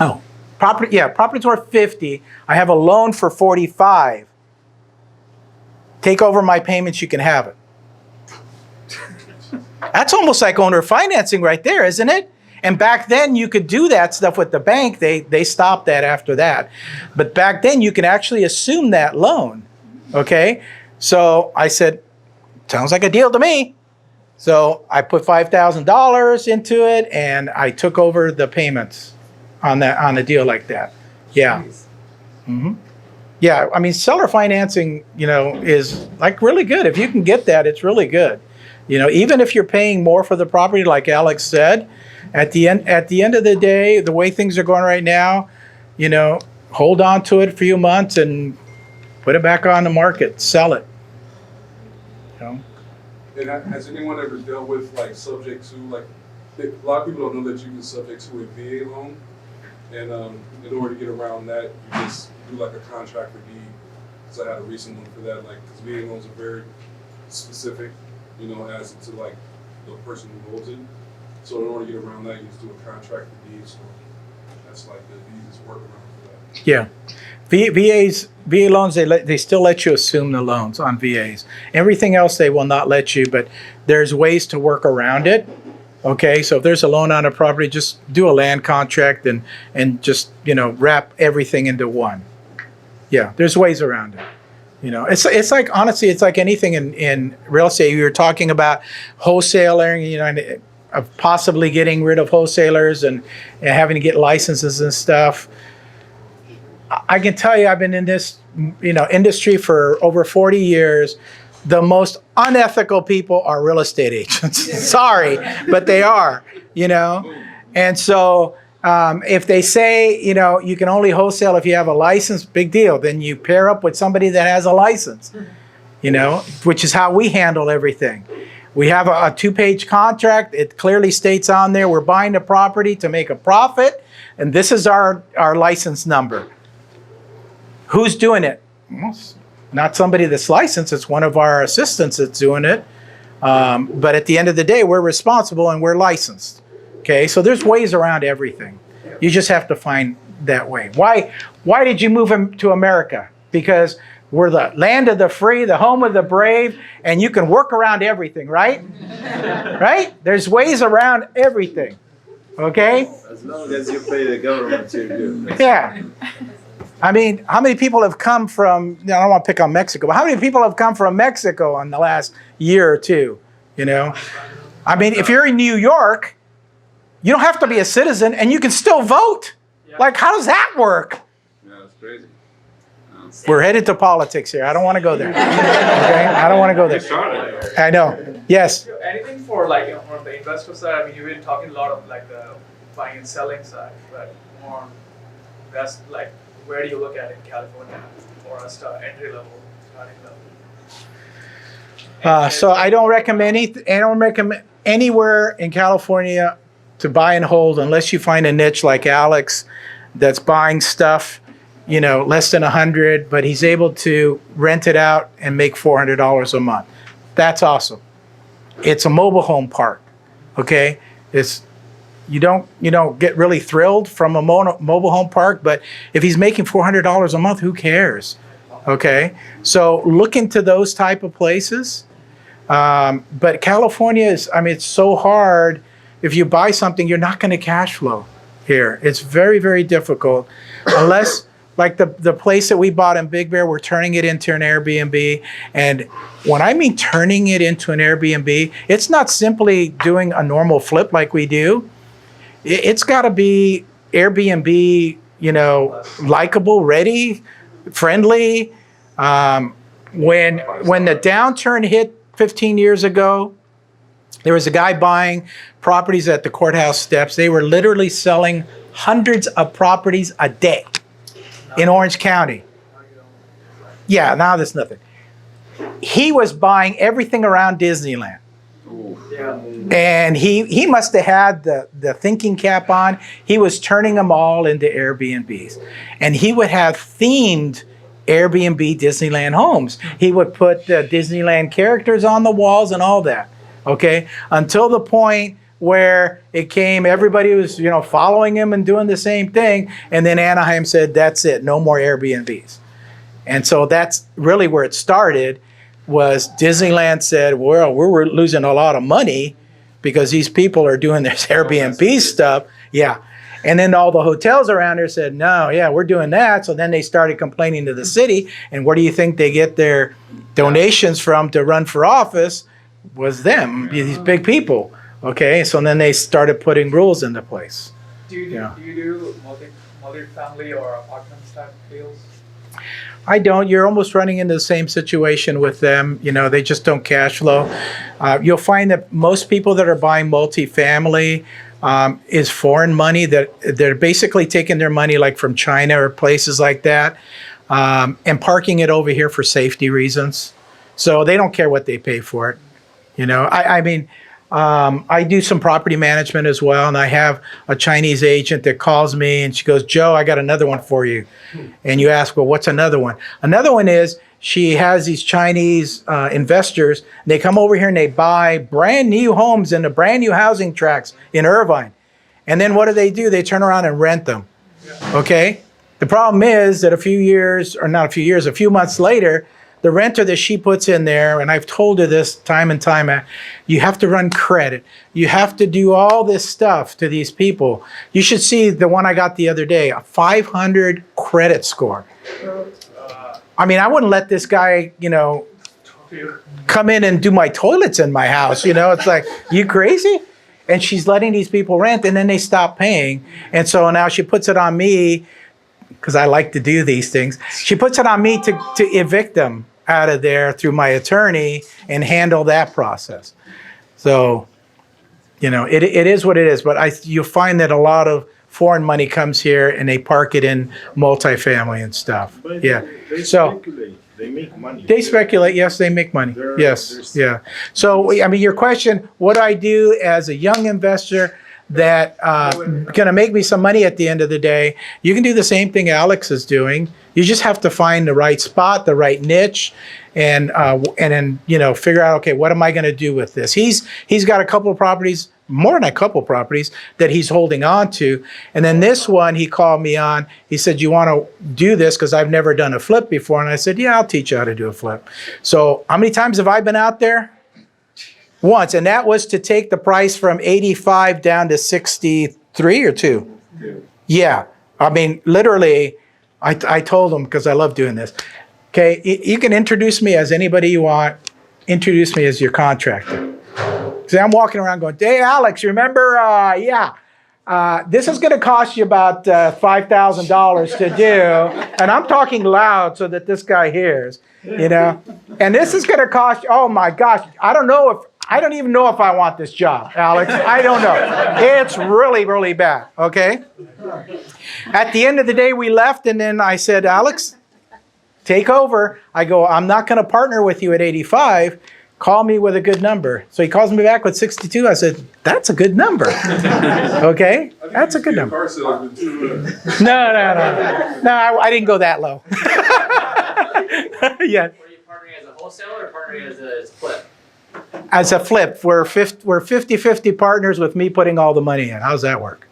Oh. Property's worth 50. I have a loan for 45. Take over my payments, you can have it. That's almost like owner financing right there, isn't it? And back then you could do that stuff with the bank. They stopped that after that. But back then you can actually assume that loan. Okay? So I said, sounds like a deal to me. So I put $5,000 into it, and I took over the payments on a deal like that. Yeah. hmm Yeah, I mean, seller financing, is like really good. If you can get that, it's really good. Even if you're paying more for the property, like Alex said, at the end of the day, the way things are going right now, hold on to it for a few months and put it back on the market, sell it. And has anyone ever dealt with like subject to like a lot of people don't know that you can subject to a VA loan, and in order to get around that, you just do like a contract for deed. Because I had a recent one for that, like because VA loans are very specific, as to like the person who holds it. So in order to get around that, you just do a contract for deed. So that's like the easiest workaround for that. Yeah. VA loans, they still let you assume the loans on VAs. Everything else they will not let you, but there's ways to work around it. Okay, so if there's a loan on a property, just do a land contract and just wrap everything into one. Yeah, there's ways around it. It's like, honestly, it's like anything in real estate. You were talking about wholesaling, and of possibly getting rid of wholesalers and having to get licenses and stuff. I can tell you, I've been in this, industry for over 40 years. The most unethical people are real estate agents. Sorry, but they are, And so if they say, you can only wholesale if you have a license, big deal. Then you pair up with somebody that has a license, which is how we handle everything. We have a 2-page contract. It clearly states on there, we're buying the property to make a profit, and this is our license number. Who's doing it? Well, it's not somebody that's licensed. It's one of our assistants that's doing it. But at the end of the day, we're responsible and we're licensed. Okay, so there's ways around everything. You just have to find that way. Why did you move to America? Because we're the land of the free, the home of the brave, and you can work around everything, right? Right? There's ways around everything. Okay? As long as you pay the government, you're good. Yeah. I mean, how many people have come from, I don't want to pick on Mexico, but how many people have come from Mexico in the last year or two, I mean, if you're in New York, you don't have to be a citizen and you can still vote. Yeah. Like, how does that work? Yeah, that's crazy. We're headed to politics here. I don't want to go there. Okay? I don't want to go there. I know. Yes. Anything for on the investor side? I mean, you've been talking a lot of the buying and selling side, but more on that's where do you look at in California for a starting level? So I don't recommend anywhere in California to buy and hold unless you find a niche like Alex that's buying stuff, less than 100, but he's able to rent it out and make $400 a month. That's awesome. It's a mobile home park. Okay, you don't get really thrilled from a mobile home park, but if he's making $400 a month, who cares? Okay, so look into those type of places. But California it's so hard. If you buy something, you're not going to cash flow here. It's very, very difficult unless, like the place that we bought in Big Bear, we're turning it into an Airbnb. And when I mean turning it into an Airbnb, it's not simply doing a normal flip like we do. It's got to be Airbnb, likable, ready, friendly. When the downturn hit 15 years ago, there was a guy buying properties at the courthouse steps. They were literally selling hundreds of properties a day in Orange County. Yeah, now there's nothing. He was buying everything around Disneyland. And he must have had the thinking cap on. He was turning them all into Airbnbs. And he would have themed Airbnb Disneyland homes. He would put the Disneyland characters on the walls and all that. Okay? Until the point where it came, everybody was, following him and doing the same thing. And then Anaheim said, that's it, no more Airbnbs. And so that's really where it started. Was Disneyland said, well, we're losing a lot of money because these people are doing this Airbnb stuff. Yeah. And then all the hotels around there said, no, yeah, we're doing that. So then they started complaining to the city. And where do you think they get their donations from to run for office? was them, these big people. Okay, so then they started putting rules into place. Do you Yeah. do multi-family or apartments type deals? I don't. You're almost running into the same situation with them. You know, they just don't cash flow. You'll find that most people that are buying multifamily is foreign money, that they're basically taking their money like from China or places like that, and parking it over here for safety reasons. So they don't care what they pay for it. You know, I mean, I do some property management as well, and I have a Chinese agent that calls me and she goes, Joe, I got another one for you. And you ask, well, what's another one? Another one is she has these Chinese investors. They come over here and they buy brand new homes in the brand new housing tracts in Irvine. And then what do? They turn around and rent them. Okay? The problem is that a few months later, the renter that she puts in there, and I've told her this time and time, you have to run credit. You have to do all this stuff to these people. You should see the one I got the other day, a 500 credit score. I mean, I wouldn't let this guy, you know, come in and do my toilets in my house. You know, it's like, you crazy? And she's letting these people rent, and then they stop paying. And so now she puts it on me, because I like to do these things. She puts it on me to evict them out of there through my attorney and handle that process. So, you know, it is what it is. But you'll find that a lot of foreign money comes here and they park it in multifamily and stuff. But Yeah. they So speculate. They make money. they speculate. Yes, they make money. Yes. Yeah. So, I mean, your question, what do I do as a young investor that going to make me some money at the end of the day? You can do the same thing Alex is doing. You just have to find the right spot, the right niche, and then, you know, figure out, okay, what am I going to do with this? He's got a couple of properties, more than a couple of properties that he's holding on to. And then this one, he called me on. He said, you want to do this? Because I've never done a flip before. And I said, yeah, I'll teach you how to do a flip. So how many times have I been out there? Once, and that was to take the price from 85 down to 63 or 2. Yeah, I mean, literally, I told him, because I love doing this. Okay, you can introduce me as anybody you want. Introduce me as your contractor. See, I'm walking around going, hey, Alex, you remember? This is going to cost you about $5,000 to do, and I'm talking loud so that this guy hears. You know, and this is going to cost you. Oh my gosh, I don't even know if I want this job, Alex. I don't know. It's really, really bad, okay? At the end of the day, we left, and then I said, Alex, take over. I go, I'm not going to partner with you at 85. Call me with a good number. So he calls me back with 62. I said, that's a good number. Okay? That's a good number. No, I didn't go that low. Yeah. Were you partnering as a wholesaler or partnering as a flip? As a flip, we're 50-50 partners with me putting all the money in. How's that work?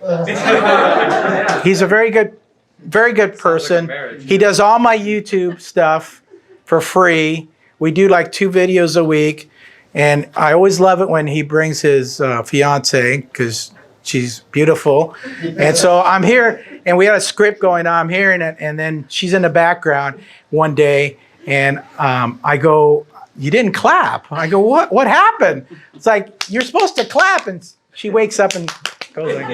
He's a very good person. He does all my YouTube stuff for free. We do like 2 videos a week. And I always love it when he brings his fiance, because she's beautiful. And so I'm here, and we had a script going on. I'm here, and then she's in the background one day, and I go, you didn't clap. I go, what happened? It's like, you're supposed to clap. And she wakes up and goes like,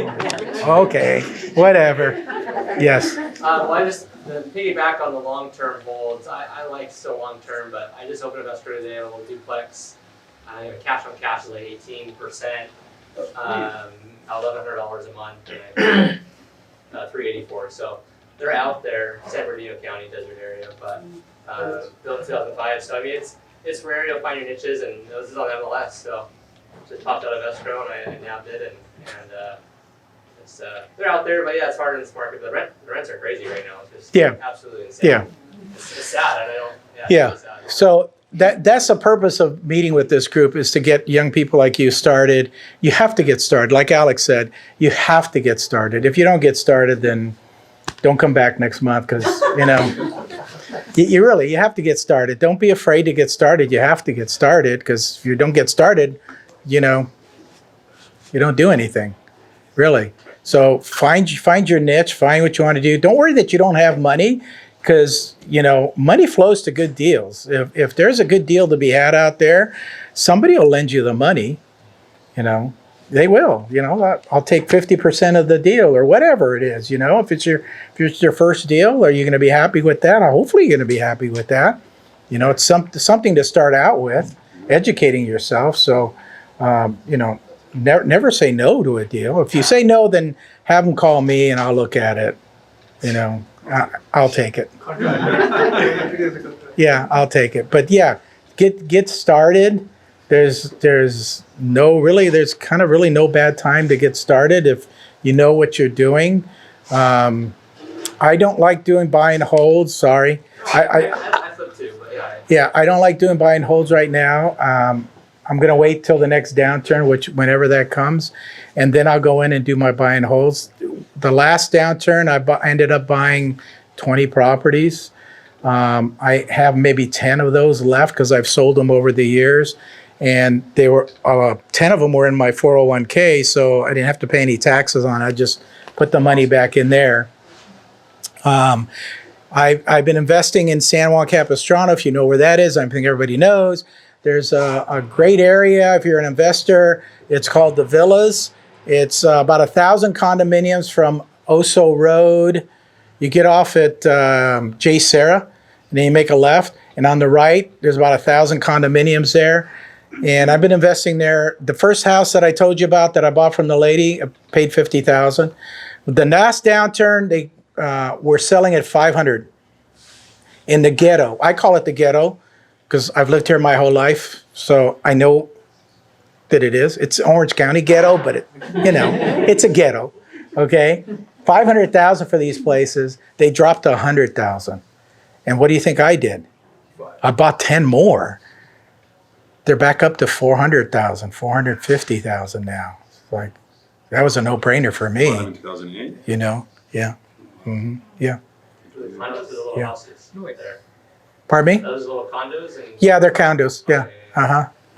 okay, whatever. Yes. Well, I just piggyback on the long-term holds. I like still long-term, but I just opened up escrow today on a little duplex. I have a cash on cash is like 18%, $1,100 a month, and $384. So they're out there, San Bernardino County, desert area, but built in 2005. So I mean, it's rare you'll find your niches, and this is on MLS. So just popped out of escrow, and I nabbed it, and it's they're out there, but yeah, it's hard in this market. The rents are crazy right now. It's just absolutely insane. Yeah. It's sad. I don't. Yeah. It's really sad. So that's the purpose of meeting with this group, is to get young people like you started. You have to get started. Like Alex said, you have to get started. If you don't get started, then don't come back next month, because, you know, you have to get started. Don't be afraid to get started. You have to get started, because if you don't get started, you know, you don't do anything, really. So find your niche, find what you want to do. Don't worry that you don't have money, because, you know, money flows to good deals. If there's a good deal to be had out there, somebody will lend you the money, you know. They will, you know. I'll take 50% of the deal or whatever it is, you know. If it's your first deal, are you going to be happy with that? Hopefully you're going to be happy with that. You know, it's something to start out with, educating yourself. So, you know, never say no to a deal. If you say no, then have them call me and I'll look at it. You know, I'll take it. Yeah, I'll take it. But yeah, get started. There's kind of really no bad time to get started if you know what you're doing. I don't like doing buy and holds. Sorry. I flip too, but yeah. Yeah, I don't like doing buy and holds right now. I'm going to wait till the next downturn, whenever that comes, and then I'll go in and do my buy and holds. The last downturn, I ended up buying 20 properties. I have maybe 10 of those left because I've sold them over the years, and they were 10 of them were in my 401k, so I didn't have to pay any taxes on it. I just put the money back in there. I've been investing in San Juan Capistrano, if you know where that is. I think everybody knows. There's a great area if you're an investor. It's called the Villas. It's about 1,000 condominiums from Oso Road. You get off at J. Sarah, and then you make a left. And on the right, there's about 1,000 condominiums there. And I've been investing there. The first house that I told you about that I bought from the lady, I paid $50,000. The last downturn, they were selling at $500 in the ghetto. I call it the ghetto because I've lived here my whole life, so I know that it is. It's Orange County ghetto, but it's a ghetto. Okay, $500,000 for these places. They dropped to $100,000, and what do you think I did? I bought 10 more. They're back up to $400,000, $450,000 now. It's like that was a no-brainer for me. 2008. You know, yeah, yeah. Mine was the little houses right there. Pardon me? Those little condos and. Yeah, they're condos. Yeah,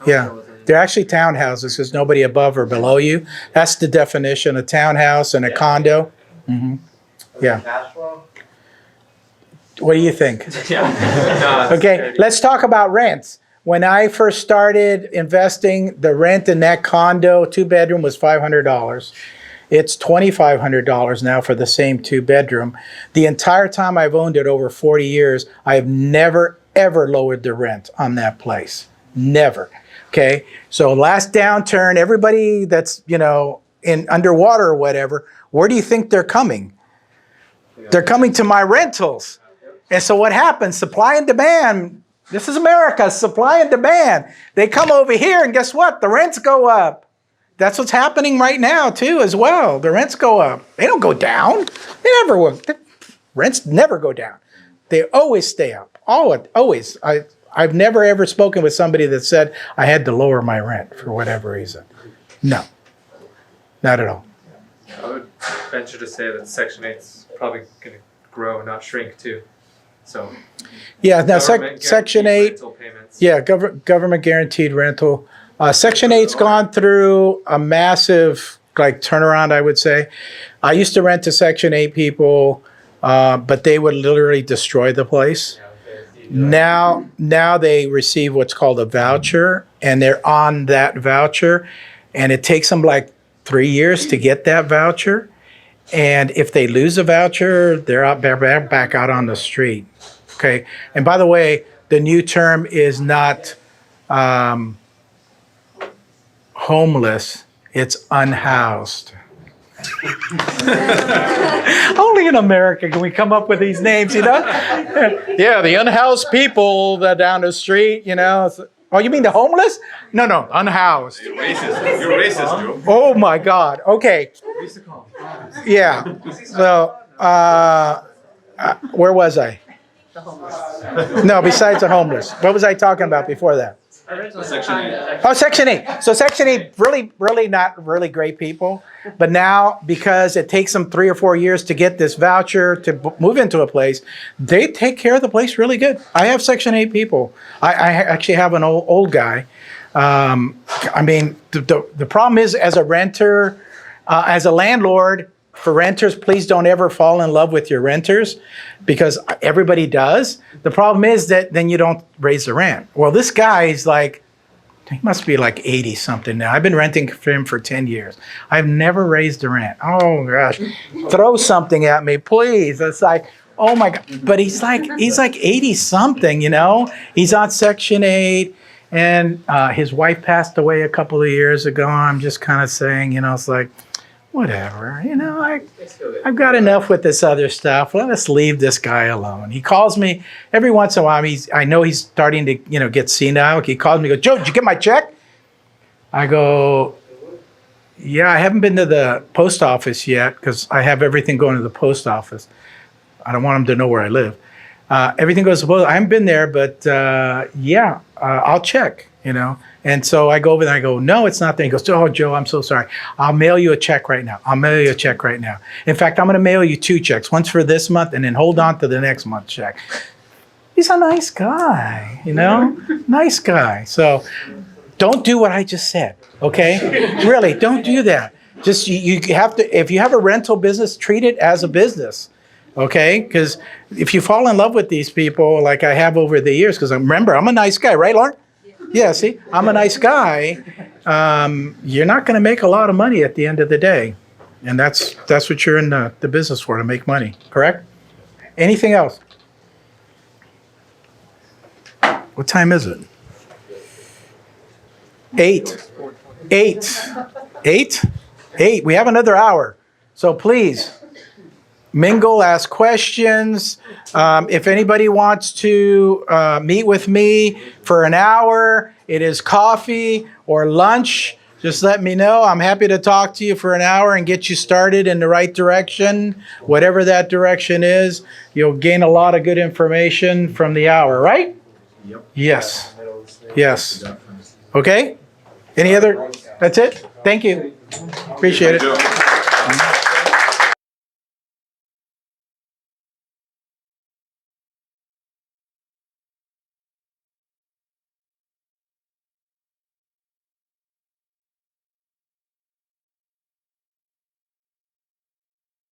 yeah. They're actually townhouses. There's nobody above or below you. That's the definition: a townhouse and a condo. Yeah. What do you think? Yeah. Okay, let's talk about rents. When I first started investing, the rent in that condo, 2-bedroom, was $500. It's $2,500 now for the same 2-bedroom. The entire time I've owned it, over 40 years, I have never, ever lowered the rent on that place. Never. Okay, so last downturn, everybody that's, in underwater or whatever, where do you think they're coming? They're coming to my rentals. And so what happens? Supply and demand. This is America, supply and demand. They come over here and guess what? The rents go up. That's what's happening right now too as well. The rents go up. They don't go down. They never will. Rents never go down. They always stay up. Always. I've never ever spoken with somebody that said I had to lower my rent for whatever reason. No, not at all. I would venture to say that Section 8's probably going to grow, not shrink too. So. Yeah, now Section 8, rental payments. yeah, government guaranteed rental. Section 8's gone through a massive turnaround, I would say. I used to rent to Section 8 people, but they would literally destroy the place. Now they receive what's called a voucher, and they're on that voucher, and it takes them 3 years to get that voucher. And if they lose a voucher, they're back out on the street. Okay. And by the way, the new term is not homeless; it's unhoused. Only in America can we come up with these names, Yeah, the unhoused people that down the street, Oh, you mean the homeless? No, unhoused. You're racist. You're racist, Joe. Oh my God. Okay. Yeah. So, where was I? The homeless. No, besides the homeless. What was I talking about before that? Section 8. Oh, Section 8. So Section 8, really not really great people. But now, because it takes them 3 or 4 years to get this voucher to move into a place, they take care of the place really good. I have Section 8 people. I actually have an old guy. The problem is, as a renter, as a landlord, for renters, please don't ever fall in love with your renters, because everybody does. The problem is that then you don't raise the rent. Well, this guy is He must be like 80 something now. I've been renting for him for 10 years. I've never raised the rent. Oh gosh. Throw something at me, please. It's like, oh my God. But he's like 80 something, you know? He's on Section 8 and his wife passed away a couple of years ago. I'm just kind of saying, you know, it's like, whatever, you know, I've got enough with this other stuff. Let us leave this guy alone. He calls me every once in a while. I know he's starting to, you know, get senile. He calls me, goes, Joe, did you get my check? I go, yeah, I haven't been to the post office yet because I have everything going to the post office. I don't want him to know where I live. Everything goes to the post. I haven't been there, but yeah, I'll check, you know. And so I go over there and I go, no, it's not there. He goes, oh, Joe, I'm so sorry. I'll mail you a check right now. I'll mail you a check right now. In fact, I'm going to mail you 2 checks, once for this month and then hold on to the next month's check. He's a nice guy, you know, nice guy. So don't do what I just said, okay? Really, don't do that. Just you have to, if you have a rental business, treat it as a business, okay? Because if you fall in love with these people like I have over the years, because remember, I'm a nice guy, right, Lauren? Yeah, see, I'm a nice guy. You're not going to make a lot of money at the end of the day. And that's what you're in the business for, to make money, correct? Anything else? What time is it? 8. 8. We have another hour. So please, mingle, ask questions. If anybody wants to meet with me for an hour, it is coffee or lunch. Just let me know. I'm happy to talk to you for an hour and get you started in the right direction, whatever that direction is. You'll gain a lot of good information from the hour, right? Yep. Yes. Yes. Okay? Any other? That's it? Thank you. Appreciate it.